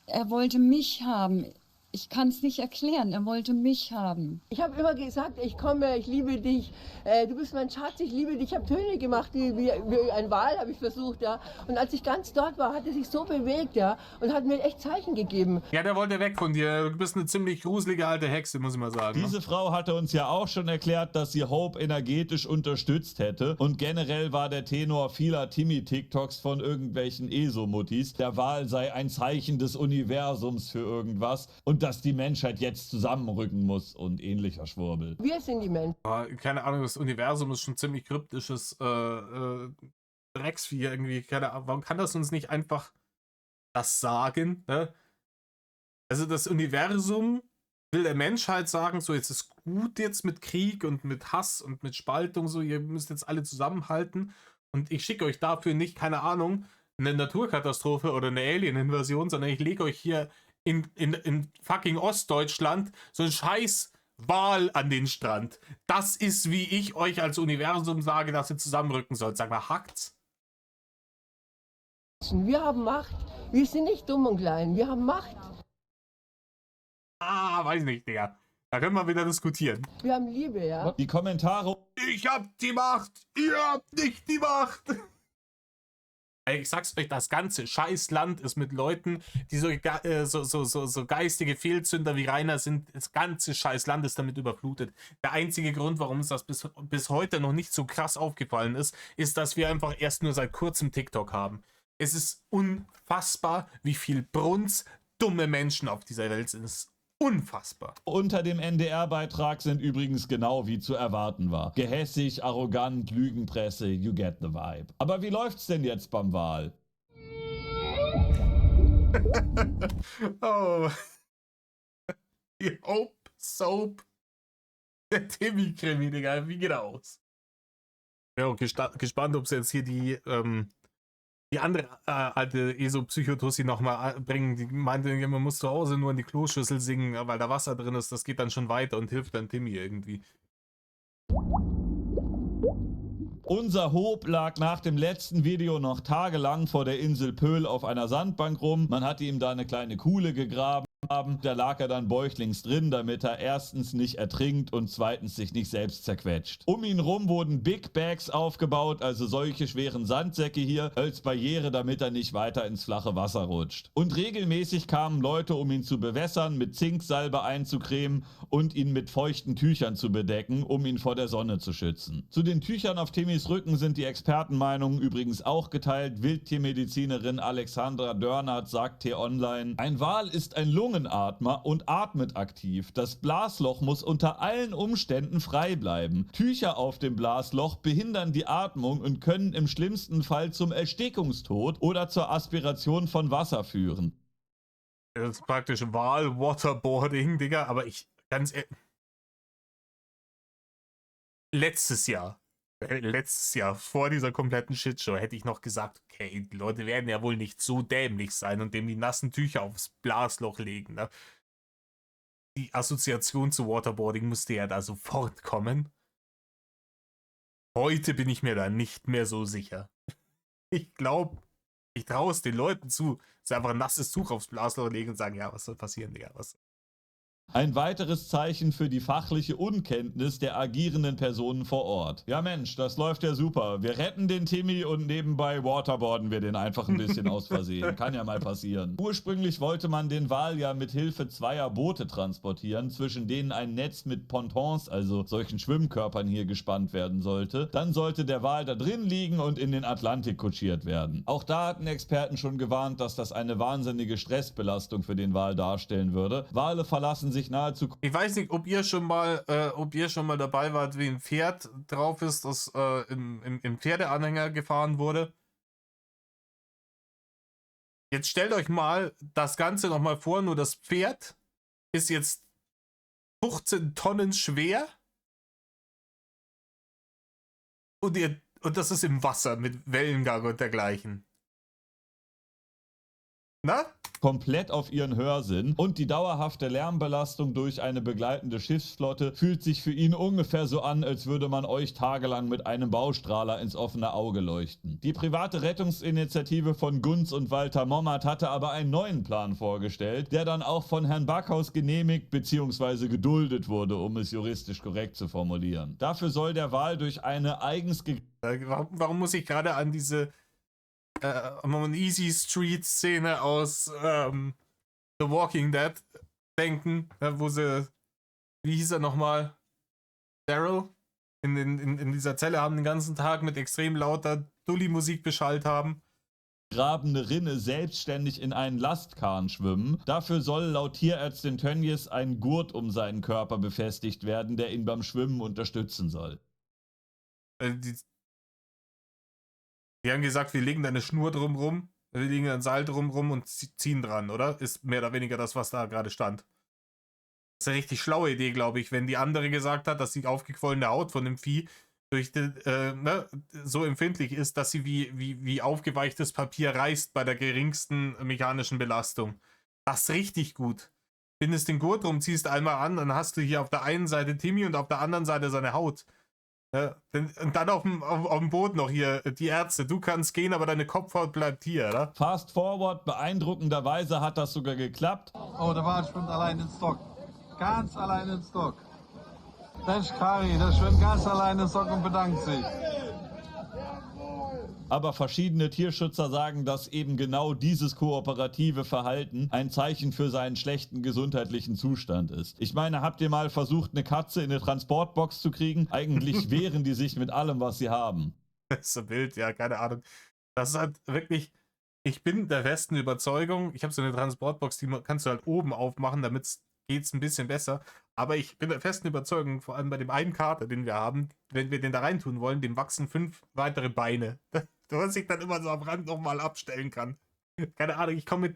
Er wollte mich haben. Ich kann es nicht erklären, er wollte mich haben. Ich habe immer gesagt, ich komme, ich liebe dich, du bist mein Schatz, ich liebe dich. Ich habe Töne gemacht, wie ein Wal habe ich versucht, ja. Und als ich ganz dort war, hat er sich so bewegt, ja, und hat mir echt Zeichen gegeben. Ja, der wollte weg von dir. Du bist eine ziemlich gruselige alte Hexe, muss ich mal sagen. Diese Frau hatte uns ja auch schon erklärt, dass sie Hope energetisch unterstützt hätte. Und generell war der Tenor vieler Timmy-TikToks von irgendwelchen ESO-Muttis, der Wal sei ein Zeichen des Universums für irgendwas. Und dass die Menschheit jetzt zusammenrücken muss und ähnlicher Schwurbel. Wir sind die Menschen. Keine Ahnung, das Universum ist schon ziemlich kryptisches Drecksvieh irgendwie. Keine Ahnung, warum kann das uns nicht einfach das sagen? Ne? Also das Universum will der Menschheit sagen, so jetzt ist gut jetzt mit Krieg und mit Hass und mit Spaltung, so ihr müsst jetzt alle zusammenhalten und ich schicke euch dafür nicht, keine Ahnung, eine Naturkatastrophe oder eine Alien-Invasion, sondern ich lege euch hier in fucking Ostdeutschland so ein scheiß Wal an den Strand. Das ist, wie ich euch als Universum sage, dass ihr zusammenrücken sollt. Sag mal, hackt's? Wir haben Macht. Wir sind nicht dumm und klein. Wir haben Macht. Weiß nicht, Digga. Da können wir wieder diskutieren. Wir haben Liebe, ja. Die Kommentare. Ich hab die Macht. Ihr habt nicht die Macht. Ich sag's euch, das ganze Scheißland ist mit Leuten, die so geistige Fehlzünder wie Rainer sind. Das ganze Scheißland ist damit überflutet. Der einzige Grund, warum uns das bis heute noch nicht so krass aufgefallen ist, ist, dass wir einfach erst nur seit kurzem TikTok haben. Es ist unfassbar, wie viel Brunz dumme Menschen auf dieser Welt sind. Es ist unfassbar. Unter dem NDR-Beitrag sind übrigens genau wie zu erwarten war. Gehässig, arrogant, Lügenpresse, you get the vibe. Aber wie läuft's denn jetzt beim Wal? Oh. Die Hope Soap. Der Timmy-Krimi, Digga. Wie geht er aus? Ja, und gespannt, ob sie jetzt hier die andere alte ESO-Psychotussi nochmal bringen. Die meinte, man muss zu Hause nur in die Kloschüssel singen, weil da Wasser drin ist. Das geht dann schon weiter und hilft dann Timmy irgendwie. Unser Hope lag nach dem letzten Video noch tagelang vor der Insel Pöhl auf einer Sandbank rum. Man hatte ihm da eine kleine Kuhle gegraben. Da lag er dann bäuchlings drin, damit er erstens nicht ertrinkt und zweitens sich nicht selbst zerquetscht. Um ihn rum wurden Big Bags aufgebaut, also solche schweren Sandsäcke hier, als Barriere, damit er nicht weiter ins flache Wasser rutscht. Und regelmäßig kamen Leute, um ihn zu bewässern, mit Zinksalbe einzucremen und ihn mit feuchten Tüchern zu bedecken, um ihn vor der Sonne zu schützen. Zu den Tüchern auf Timmys Rücken sind die Expertenmeinungen übrigens auch geteilt. Wildtiermedizinerin Alexandra Dörnert sagt T-Online: Ein Wal ist ein Lungenatmer und atmet aktiv. Das Blasloch muss unter allen Umständen frei bleiben. Tücher auf dem Blasloch behindern die Atmung und können im schlimmsten Fall zum Erstickungstod oder zur Aspiration von Wasser führen. Das ist praktisch Wal-Waterboarding, Digga, aber ganz ehrlich, letztes Jahr, vor dieser kompletten Shitshow, hätte ich noch gesagt, okay, die Leute werden ja wohl nicht so dämlich sein und dem die nassen Tücher aufs Blasloch legen, ne? Die Assoziation zu Waterboarding musste ja da sofort kommen. Heute bin ich mir da nicht mehr so sicher. Ich glaube, ich traue es den Leuten zu, dass sie einfach ein nasses Tuch aufs Blasloch legen und sagen, ja, was soll passieren, Digga, was? Ein weiteres Zeichen für die fachliche Unkenntnis der agierenden Personen vor Ort. Ja Mensch, das läuft ja super. Wir retten den Timmy und nebenbei waterboarden wir den einfach ein bisschen aus Versehen. Kann ja mal passieren. Ursprünglich wollte man den Wal ja mit Hilfe zweier Boote transportieren, zwischen denen ein Netz mit Pontons, also solchen Schwimmkörpern hier gespannt werden sollte. Dann sollte der Wal da drin liegen und in den Atlantik kutschiert werden. Auch da hatten Experten schon gewarnt, dass das eine wahnsinnige Stressbelastung für den Wal darstellen würde. Wale verlassen sich nahezu... Ich weiß nicht, ob ihr schon mal dabei wart, wie ein Pferd drauf ist, das im Pferdeanhänger gefahren wurde. Jetzt stellt euch mal das Ganze nochmal vor, nur das Pferd ist jetzt 15 Tonnen schwer und das ist im Wasser mit Wellengang und dergleichen. Na? Komplett auf ihren Hörsinn und die dauerhafte Lärmbelastung durch eine begleitende Schiffsflotte fühlt sich für ihn ungefähr so an, als würde man euch tagelang mit einem Baustrahler ins offene Auge leuchten. Die private Rettungsinitiative von Gunz und Walter Mommert hatte aber einen neuen Plan vorgestellt, der dann auch von Herrn Backhaus genehmigt bzw. geduldet wurde, um es juristisch korrekt zu formulieren. Dafür soll der Wal durch eine eigens... Warum muss ich gerade an diese Easy Street Szene aus The Walking Dead denken, wo sie, wie hieß er nochmal, Daryl in dieser Zelle haben den ganzen Tag mit extrem lauter Dulli-Musik beschallt haben. Grabende Rinne selbstständig in einen Lastkahn schwimmen. Dafür soll laut Tierärztin Tönnies ein Gurt um seinen Körper befestigt werden, der ihn beim Schwimmen unterstützen soll. Die haben gesagt, wir legen da eine Schnur drumrum, wir legen ein Seil drumrum und ziehen dran, oder? Ist mehr oder weniger das, was da gerade stand. Das ist eine richtig schlaue Idee, glaube ich, wenn die andere gesagt hat, dass die aufgequollene Haut von dem Vieh durch so empfindlich ist, dass sie wie aufgeweichtes Papier reißt bei der geringsten mechanischen Belastung. Das ist richtig gut. Bindest den Gurt rum, ziehst einmal an, dann hast du hier auf der einen Seite Timmy und auf der anderen Seite seine Haut. Ja, und dann auf dem Boot noch hier die Ärzte. Du kannst gehen, aber deine Kopfhaut bleibt hier, oder? Fast forward, beeindruckenderweise hat das sogar geklappt. Oh, der Wal schwimmt allein ins Dock. Ganz allein ins Dock. Das ist Kari, der schwimmt ganz allein ins Dock und bedankt sich. Aber verschiedene Tierschützer sagen, dass eben genau dieses kooperative Verhalten ein Zeichen für seinen schlechten gesundheitlichen Zustand ist. Ich meine, habt ihr mal versucht, eine Katze in eine Transportbox zu kriegen? Eigentlich wehren die sich mit allem, was sie haben. Das ist so wild, ja, keine Ahnung. Das ist halt wirklich, ich bin der festen Überzeugung, ich habe so eine Transportbox, die kannst du halt oben aufmachen, damit geht's ein bisschen besser. Aber ich bin der festen Überzeugung, vor allem bei dem einen Kater, den wir haben, wenn wir den da reintun wollen, dem wachsen 5 weitere Beine. Was ich dann immer so am Rand nochmal abstellen kann. Keine Ahnung, ich komme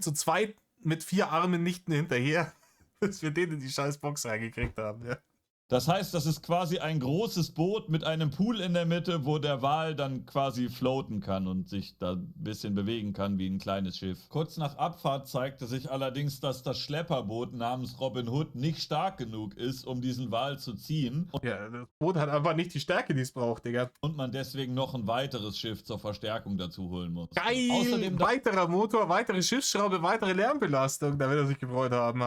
zu zweit mit 4 Armen nicht mehr hinterher, bis wir den in die scheiß Box reingekriegt haben. Ja. Das heißt, das ist quasi ein großes Boot mit einem Pool in der Mitte, wo der Wal dann quasi floaten kann und sich da ein bisschen bewegen kann wie ein kleines Schiff. Kurz nach Abfahrt zeigte sich allerdings, dass das Schlepperboot namens Robin Hood nicht stark genug ist, um diesen Wal zu ziehen. Ja, das Boot hat einfach nicht die Stärke, die es braucht, Digga. Und man deswegen noch ein weiteres Schiff zur Verstärkung dazu holen muss. Geil! Außerdem weiterer Motor, weitere Schiffsschraube, weitere Lärmbelastung. Da wird er sich gefreut haben.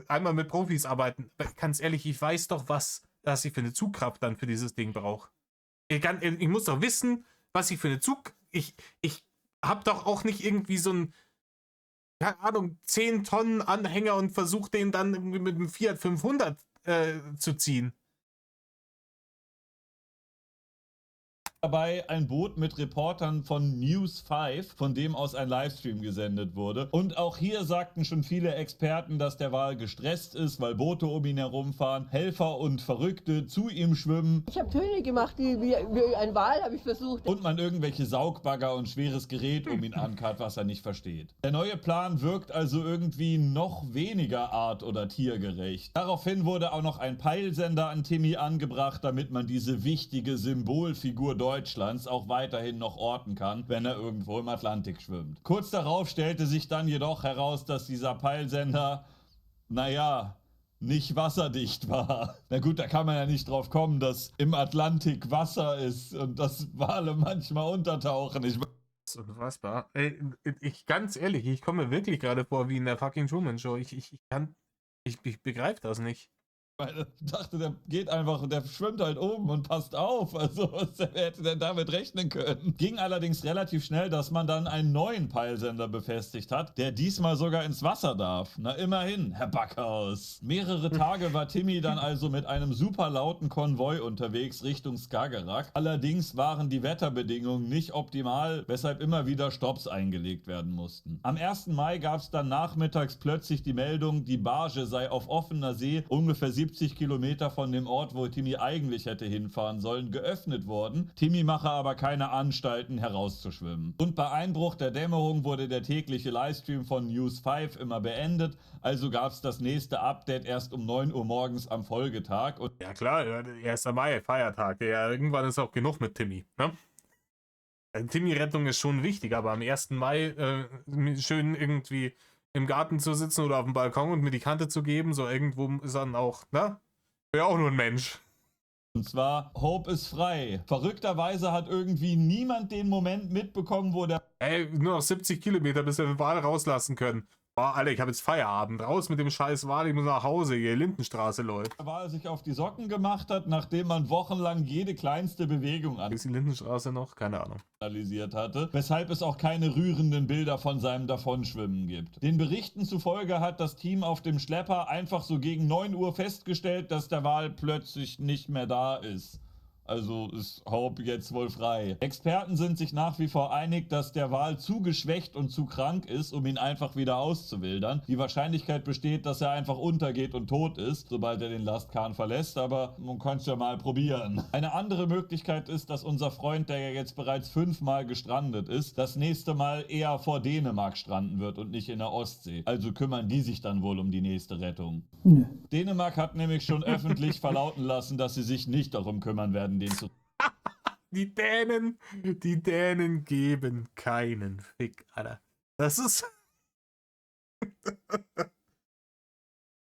Einmal mit Profis arbeiten. Ganz ehrlich, ich weiß doch, was ich für eine Zugkraft dann für dieses Ding brauche. Ich muss doch wissen, was ich für eine Ich habe doch auch nicht irgendwie so ein, keine Ahnung, 10 Tonnen Anhänger und versuche den dann mit einem Fiat 500 zu ziehen. Dabei ein Boot mit Reportern von News 5, von dem aus ein Livestream gesendet wurde. Und auch hier sagten schon viele Experten, dass der Wal gestresst ist, weil Boote um ihn herumfahren, Helfer und Verrückte zu ihm schwimmen. Ich habe Töne gemacht, wie ein Wal habe ich versucht. Und man irgendwelche Saugbagger und schweres Gerät um ihn ankarrt, was er nicht versteht. Der neue Plan wirkt also irgendwie noch weniger art- oder tiergerecht. Daraufhin wurde auch noch ein Peilsender an Timmy angebracht, damit man diese wichtige Symbolfigur Deutschlands auch weiterhin noch orten kann, wenn er irgendwo im Atlantik schwimmt. Kurz darauf stellte sich dann jedoch heraus, dass dieser Peilsender, naja, nicht wasserdicht war. Na gut, da kann man ja nicht drauf kommen, dass im Atlantik Wasser ist und dass Wale manchmal untertauchen. Das ist unfassbar. Ey, ganz ehrlich, ich komme mir wirklich gerade vor wie in der fucking Truman Show. Ich Ich begreife das nicht. Ich dachte, der geht einfach, der schwimmt halt oben und passt auf. Also, wer hätte denn damit rechnen können? Ging allerdings relativ schnell, dass man dann einen neuen Peilsender befestigt hat, der diesmal sogar ins Wasser darf. Na, immerhin, Herr Backhaus. Mehrere Tage war Timmy dann also mit einem super lauten Konvoi unterwegs Richtung Skagerrak. Allerdings waren die Wetterbedingungen nicht optimal, weshalb immer wieder Stopps eingelegt werden mussten. Am 1. Mai gab es dann nachmittags plötzlich die Meldung, die Barge sei auf offener See ungefähr 70 Kilometer von dem Ort, wo Timmy eigentlich hätte hinfahren sollen, geöffnet worden. Timmy mache aber keine Anstalten, herauszuschwimmen. Und bei Einbruch der Dämmerung wurde der tägliche Livestream von News 5 immer beendet, also gab es das nächste Update erst um 9 Uhr morgens am Folgetag. Und ja klar, 1. Mai, Feiertag. Ja, irgendwann ist auch genug mit Timmy, ne? Timmy-Rettung ist schon wichtig, aber am 1. Mai schön irgendwie im Garten zu sitzen oder auf dem Balkon und mir die Kante zu geben, so irgendwo ist dann auch, ne? Wäre auch nur ein Mensch. Und zwar, Hope ist frei. Verrückterweise hat irgendwie niemand den Moment mitbekommen, wo der... Nur noch 70 Kilometer, bis wir den Wal rauslassen können. Boah, Alter, ich habe jetzt Feierabend. Raus mit dem scheiß Wal, ich muss nach Hause, hier Lindenstraße läuft. Der Wal sich auf die Socken gemacht hat, nachdem man wochenlang jede kleinste Bewegung Ist die Lindenstraße noch? Keine Ahnung. Analysiert hatte, weshalb es auch keine rührenden Bilder von seinem Davonschwimmen gibt. Den Berichten zufolge hat das Team auf dem Schlepper einfach so gegen 9 Uhr festgestellt, dass der Wal plötzlich nicht mehr da ist. Also ist Hope jetzt wohl frei. Experten sind sich nach wie vor einig, dass der Wal zu geschwächt und zu krank ist, um ihn einfach wieder auszuwildern. Die Wahrscheinlichkeit besteht, dass er einfach untergeht und tot ist, sobald er den Lastkahn verlässt, aber man kann es ja mal probieren. Eine andere Möglichkeit ist, dass unser Freund, der ja jetzt bereits 5-mal gestrandet ist, das nächste Mal eher vor Dänemark stranden wird und nicht in der Ostsee. Also kümmern die sich dann wohl um die nächste Rettung. Nö. Dänemark hat nämlich schon öffentlich verlauten lassen, dass sie sich nicht darum kümmern werden, den zu... Die Dänen geben keinen Fick, Alter. Das ist...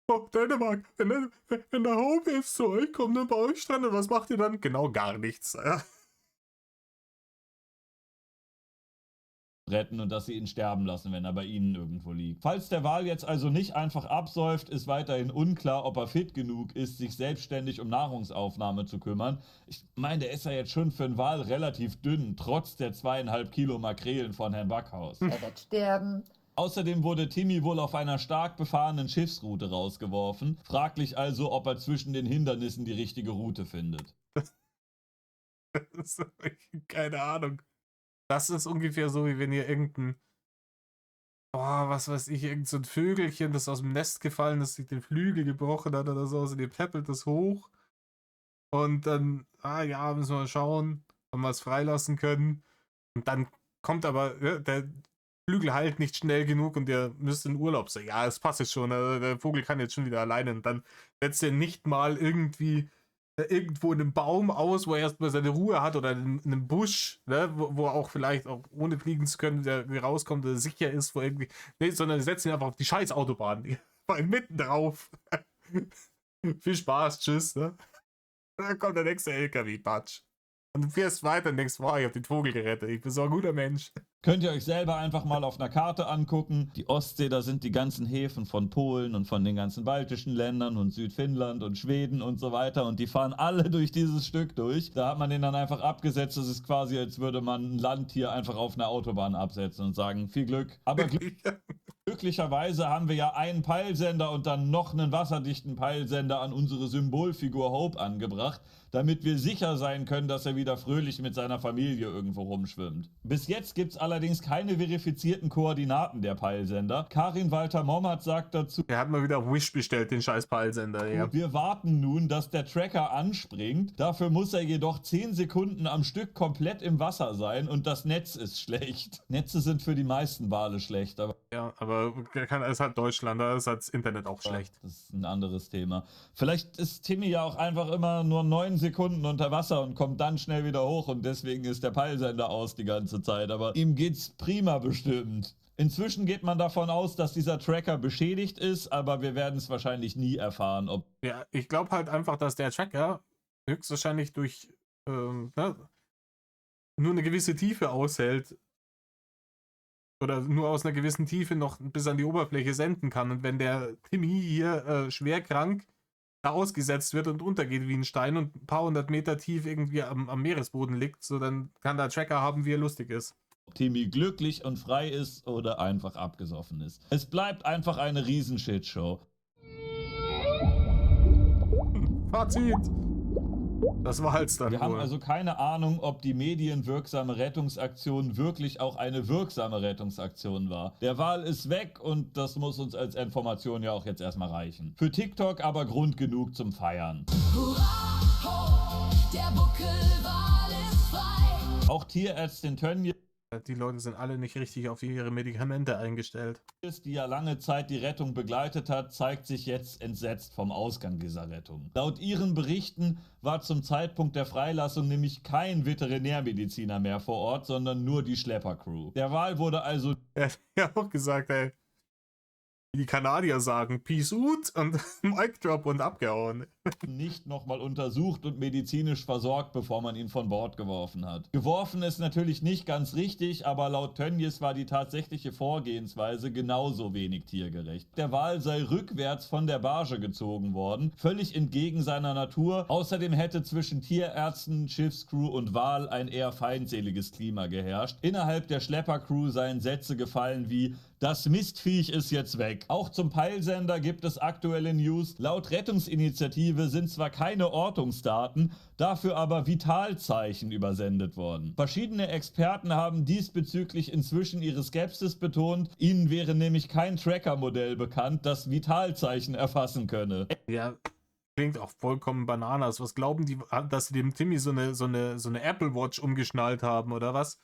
Oh, Dänemark, wenn der Hope jetzt zu euch kommt und bei euch strandet, was macht ihr dann? Genau gar nichts. Retten und dass sie ihn sterben lassen, wenn er bei ihnen irgendwo liegt. Falls der Wal jetzt also nicht einfach absäuft, ist weiterhin unklar, ob er fit genug ist, sich selbstständig um Nahrungsaufnahme zu kümmern. Ich meine, der ist ja jetzt schon für einen Wal relativ dünn, trotz der 2,5 Kilo Makrelen von Herrn Backhaus. Er wird sterben. Außerdem wurde Timmy wohl auf einer stark befahrenen Schiffsroute rausgeworfen. Fraglich also, ob er zwischen den Hindernissen die richtige Route findet. Keine Ahnung. Das ist ungefähr so, wie wenn ihr irgendein, was weiß ich, irgend so ein Vögelchen, das aus dem Nest gefallen ist, sich den Flügel gebrochen hat oder so, und ihr peppelt das hoch und dann, ja, müssen wir mal schauen, ob wir es freilassen können. Und dann kommt aber, der Flügel heilt nicht schnell genug und ihr müsst in Urlaub sein. Ja, es passt jetzt schon, also der Vogel kann jetzt schon wieder alleine und dann setzt ihr nicht mal irgendwie irgendwo in einem Baum aus, wo er erstmal seine Ruhe hat oder in einem Busch, ne, wo er auch vielleicht auch ohne fliegen zu können, der rauskommt, der sicher ist, wo irgendwie, nee, sondern setzen ihn einfach auf die scheiß Autobahn, mitten drauf. Viel Spaß, tschüss, ne? Dann kommt der nächste LKW, Patsch. Und du fährst weiter und denkst, wow, ich hab den Vogel gerettet, ich bin so ein guter Mensch. Könnt ihr euch selber einfach mal auf einer Karte angucken. Die Ostsee, da sind die ganzen Häfen von Polen und von den ganzen baltischen Ländern und Südfinnland und Schweden und so weiter. Und die fahren alle durch dieses Stück durch. Da hat man den dann einfach abgesetzt. Das ist quasi, als würde man ein Landtier einfach auf einer Autobahn absetzen und sagen, viel Glück. Aber glücklicherweise haben wir ja einen Peilsender und dann noch einen wasserdichten Peilsender an unsere Symbolfigur Hope angebracht, damit wir sicher sein können, dass er wieder fröhlich mit seiner Familie irgendwo rumschwimmt. Bis jetzt gibt's allerdings keine verifizierten Koordinaten der Peilsender. Karin Walter-Mommert sagt dazu, er hat mal wieder auf Wish bestellt, den scheiß Peilsender, ja. Wir warten nun, dass der Tracker anspringt. Dafür muss er jedoch 10 Sekunden am Stück komplett im Wasser sein und das Netz ist schlecht. Netze sind für die meisten Wale schlecht, aber es hat Deutschland, da ist das Internet auch schlecht. Das ist ein anderes Thema. Vielleicht ist Timmy ja auch einfach immer nur 9 Sekunden unter Wasser und kommt dann schnell wieder hoch und deswegen ist der Peilsender aus die ganze Zeit. Aber ihm geht's prima bestimmt. Inzwischen geht man davon aus, dass dieser Tracker beschädigt ist, aber wir werden es wahrscheinlich nie erfahren, ob... Ja, ich glaube halt einfach, dass der Tracker höchstwahrscheinlich durch nur eine gewisse Tiefe aushält oder nur aus einer gewissen Tiefe noch bis an die Oberfläche senden kann. Und wenn der Timmy hier schwer krank da ausgesetzt wird und untergeht wie ein Stein und ein paar hundert Meter tief irgendwie am Meeresboden liegt, so dann kann der Tracker haben, wie er lustig ist. Ob Timmy glücklich und frei ist oder einfach abgesoffen ist. Es bleibt einfach eine Riesen-Shitshow. Fazit. Das war halt dann Wir haben wohl. also keine Ahnung, ob die medienwirksame Rettungsaktion wirklich auch eine wirksame Rettungsaktion war. Der Wal ist weg und das muss uns als Information ja auch jetzt erstmal reichen. Für TikTok aber Grund genug zum Feiern. Hurra, ho, der Buckelwal ist frei. Auch Tierärztin Tönnies, Die Leute sind alle nicht richtig auf ihre Medikamente eingestellt. die ja lange Zeit die Rettung begleitet hat, zeigt sich jetzt entsetzt vom Ausgang dieser Rettung. Laut ihren Berichten war zum Zeitpunkt der Freilassung nämlich kein Veterinärmediziner mehr vor Ort, sondern nur die Schleppercrew. Der Wal wurde also... Er hat ja auch gesagt, ey, wie die Kanadier sagen, Peace out und Mic Drop und abgehauen. nicht nochmal untersucht und medizinisch versorgt, bevor man ihn von Bord geworfen hat. Geworfen ist natürlich nicht ganz richtig, aber laut Tönnies war die tatsächliche Vorgehensweise genauso wenig tiergerecht. Der Wal sei rückwärts von der Barge gezogen worden, völlig entgegen seiner Natur. Außerdem hätte zwischen Tierärzten, Schiffscrew und Wal ein eher feindseliges Klima geherrscht. Innerhalb der Schleppercrew seien Sätze gefallen wie: Das Mistviech ist jetzt weg. Auch zum Peilsender gibt es aktuelle News. Laut Rettungsinitiative sind zwar keine Ortungsdaten, dafür aber Vitalzeichen übersendet worden. Verschiedene Experten haben diesbezüglich inzwischen ihre Skepsis betont. Ihnen wäre nämlich kein Tracker-Modell bekannt, das Vitalzeichen erfassen könne. Ja, klingt auch vollkommen Bananas. Was glauben die, dass sie dem Timmy so eine Apple Watch umgeschnallt haben, oder was?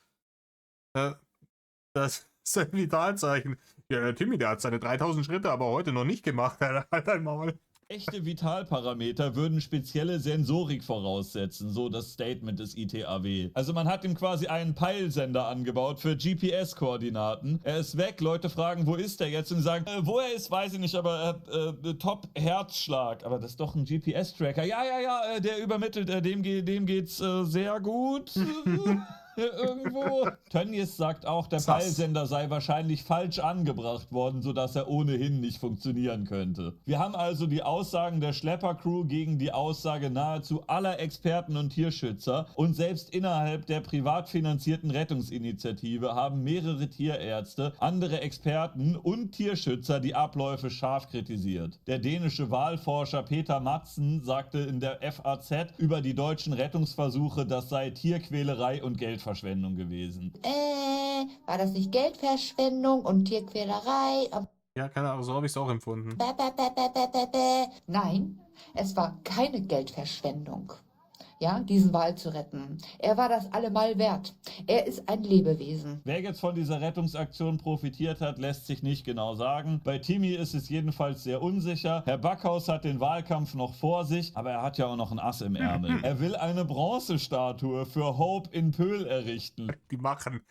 Das ist ein Vitalzeichen. Ja, der Timmy, der hat seine 3000 Schritte aber heute noch nicht gemacht. Halt ein Maul. Echte Vitalparameter würden spezielle Sensorik voraussetzen, so das Statement des ITAW. Also man hat ihm quasi einen Peilsender angebaut für GPS-Koordinaten. Er ist weg, Leute fragen, wo ist er jetzt? Und sie sagen, wo er ist, weiß ich nicht, aber er hat Top-Herzschlag. Aber das ist doch ein GPS-Tracker. Ja, der übermittelt, dem geht's sehr gut. Irgendwo. Tönnies sagt auch, der Peilsender sei wahrscheinlich falsch angebracht worden, sodass er ohnehin nicht funktionieren könnte. Wir haben also die Aussagen der Schleppercrew gegen die Aussage nahezu aller Experten und Tierschützer, und selbst innerhalb der privat finanzierten Rettungsinitiative haben mehrere Tierärzte, andere Experten und Tierschützer die Abläufe scharf kritisiert. Der dänische Walforscher Peter Madsen sagte in der FAZ über die deutschen Rettungsversuche, das sei Tierquälerei und Geldverschwendung gewesen. War das nicht Geldverschwendung und Tierquälerei? Ja, keine Ahnung, so habe ich es auch empfunden. Nein, es war keine Geldverschwendung, ja, diesen Wal zu retten. Er war das allemal wert. Er ist ein Lebewesen. Wer jetzt von dieser Rettungsaktion profitiert hat, lässt sich nicht genau sagen. Bei Timmy ist es jedenfalls sehr unsicher. Herr Backhaus hat den Wahlkampf noch vor sich, aber er hat ja auch noch ein Ass im Ärmel. Er will eine Bronzestatue für Hope in Pöhl errichten. Die machen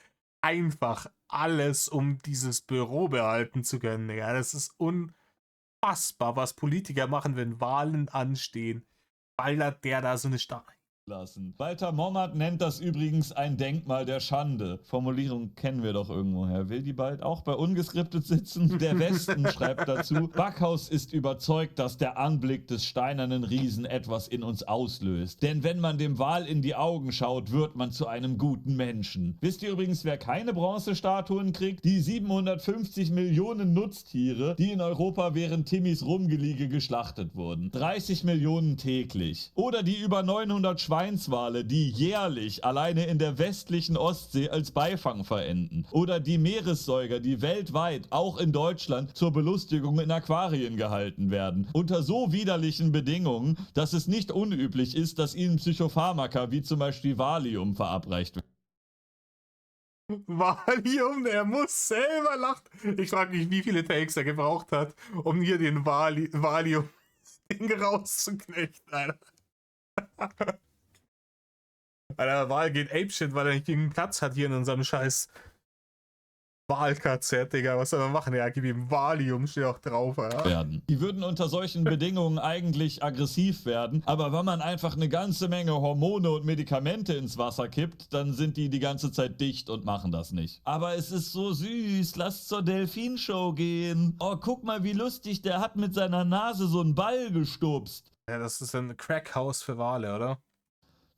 einfach alles, um dieses Büro behalten zu können. Ja, das ist unfassbar, was Politiker machen, wenn Wahlen anstehen. Ballert der da so eine Statue. Lassen. Walter Mommert nennt das übrigens ein Denkmal der Schande. Formulierung kennen wir doch irgendwoher. Will die bald auch bei Ungeskriptet sitzen? Der Westen schreibt dazu: Backhaus ist überzeugt, dass der Anblick des steinernen Riesen etwas in uns auslöst. Denn wenn man dem Wal in die Augen schaut, wird man zu einem guten Menschen. Wisst ihr übrigens, wer keine Bronzestatuen kriegt? Die 750 Millionen Nutztiere, die in Europa während Timmys Rumgeliege geschlachtet wurden. 30 Millionen täglich. Oder die über 900 Schweinswale, die jährlich alleine in der westlichen Ostsee als Beifang verenden. Oder die Meeressäuger, die weltweit, auch in Deutschland, zur Belustigung in Aquarien gehalten werden. Unter so widerlichen Bedingungen, dass es nicht unüblich ist, dass ihnen Psychopharmaka wie zum Beispiel Valium verabreicht werden. Valium, er muss selber lachen. Ich frage mich, wie viele Takes er gebraucht hat, um hier den Valium-Ding rauszuknechten, Alter. Alter, der Wal geht apeshit, weil er nicht genügend Platz hat hier in unserem scheiß Wahl-KZ, Digga, was soll man machen? Ja, gib ihm Valium, steht auch drauf, ja. Werden. Die würden unter solchen Bedingungen eigentlich aggressiv werden, aber wenn man einfach eine ganze Menge Hormone und Medikamente ins Wasser kippt, dann sind die ganze Zeit dicht und machen das nicht. Aber es ist so süß, lass zur Delfinshow gehen. Oh, guck mal, wie lustig, der hat mit seiner Nase so einen Ball gestupst. Ja, das ist ein Crackhaus für Wale, oder?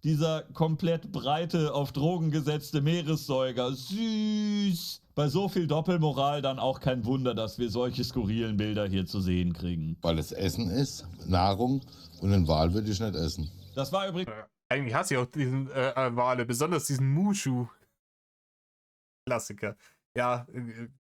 Dieser komplett breite, auf Drogen gesetzte Meeressäuger, süß. Bei so viel Doppelmoral dann auch kein Wunder, dass wir solche skurrilen Bilder hier zu sehen kriegen. Weil es Essen ist, Nahrung, und einen Wal würde ich nicht essen. Das war übrigens... Eigentlich hasse ich auch diesen Wale, besonders diesen Mushu. Klassiker. Ja,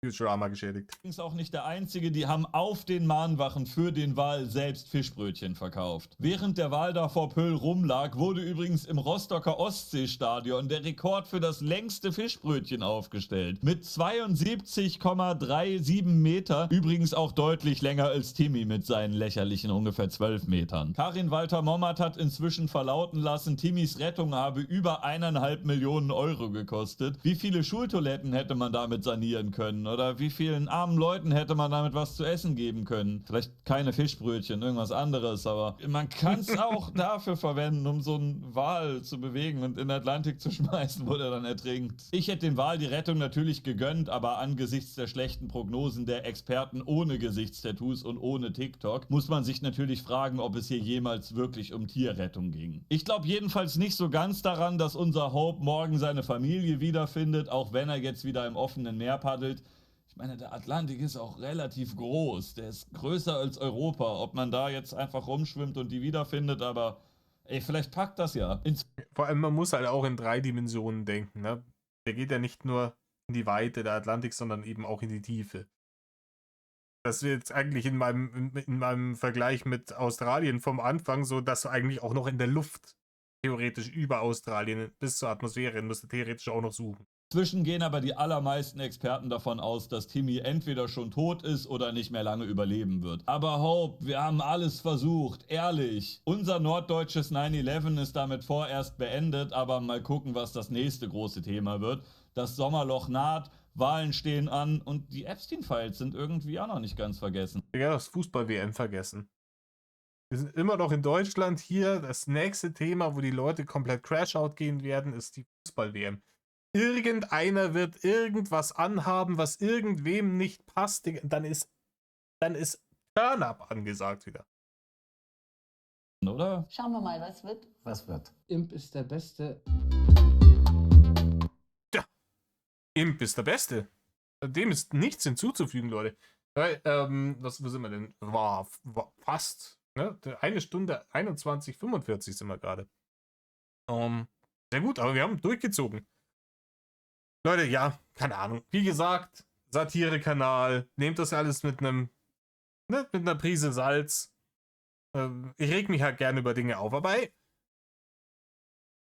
Futurama geschädigt. Übrigens auch nicht der einzige, die haben auf den Mahnwachen für den Wal selbst Fischbrötchen verkauft. Während der Wal da vor Pöll rumlag, wurde übrigens im Rostocker Ostseestadion der Rekord für das längste Fischbrötchen aufgestellt. Mit 72,37 Meter, übrigens auch deutlich länger als Timmy mit seinen lächerlichen ungefähr 12 Metern. Karin Walter-Mommert hat inzwischen verlauten lassen, Timmys Rettung habe über 1,5 Millionen Euro gekostet. Wie viele Schultoiletten hätte man damit sanieren können? Oder wie vielen armen Leuten hätte man damit was zu essen geben können? Vielleicht keine Fischbrötchen, irgendwas anderes, aber man kann es auch dafür verwenden, um so einen Wal zu bewegen und in den Atlantik zu schmeißen, wo der dann ertrinkt. Ich hätte dem Wal die Rettung natürlich gegönnt, aber angesichts der schlechten Prognosen der Experten ohne Gesichtstattoos und ohne TikTok muss man sich natürlich fragen, ob es hier jemals wirklich um Tierrettung ging. Ich glaube jedenfalls nicht so ganz daran, dass unser Hope morgen seine Familie wiederfindet, auch wenn er jetzt wieder im offenen Meer paddelt. Ich meine, der Atlantik ist auch relativ groß. Der ist größer als Europa. Ob man da jetzt einfach rumschwimmt und die wiederfindet, aber ey, vielleicht packt das ja. Vor allem, man muss halt auch in 3 Dimensionen denken, ne? Der geht ja nicht nur in die Weite, der Atlantik, sondern eben auch in die Tiefe. Das wird jetzt eigentlich in meinem Vergleich mit Australien vom Anfang so, dass du eigentlich auch noch in der Luft theoretisch über Australien bis zur Atmosphäre musst du theoretisch auch noch suchen. Inzwischen gehen aber die allermeisten Experten davon aus, dass Timmy entweder schon tot ist oder nicht mehr lange überleben wird. Aber Hope, wir haben alles versucht, ehrlich. Unser norddeutsches 9/11 ist damit vorerst beendet, aber mal gucken, was das nächste große Thema wird. Das Sommerloch naht, Wahlen stehen an und die Epstein-Files sind irgendwie auch noch nicht ganz vergessen. Ja, das Fußball-WM vergessen. Wir sind immer noch in Deutschland hier. Das nächste Thema, wo die Leute komplett Crash-Out gehen werden, ist die Fußball-WM. Irgendeiner wird irgendwas anhaben, was irgendwem nicht passt. Dann ist Turn-Up angesagt wieder. Oder? Schauen wir mal, was wird. Was wird? Imp ist der Beste. Ja, Imp ist der Beste. Dem ist nichts hinzuzufügen, Leute. Weil, wo sind wir denn? War fast. Ne? 1 Stunde 21:45 sind wir gerade. Sehr gut, aber wir haben durchgezogen. Leute, ja, keine Ahnung. Wie gesagt, Satire-Kanal. Nehmt das alles mit einer Prise Salz. Ich reg mich halt gerne über Dinge auf. Aber hey,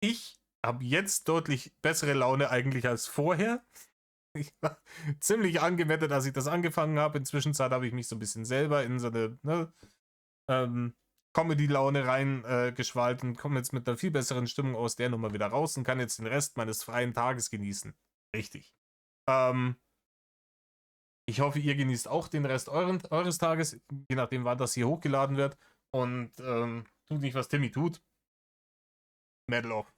ich habe jetzt deutlich bessere Laune eigentlich als vorher. Ich war ziemlich angemettet, als ich das angefangen habe. Inzwischen habe ich mich so ein bisschen selber in so eine Comedy-Laune reingeschwallt und komme jetzt mit einer viel besseren Stimmung aus der Nummer wieder raus und kann jetzt den Rest meines freien Tages genießen. Richtig. Ich hoffe, ihr genießt auch den Rest eures Tages, je nachdem, wann das hier hochgeladen wird. Und tut nicht, was Timmy tut. Medal off.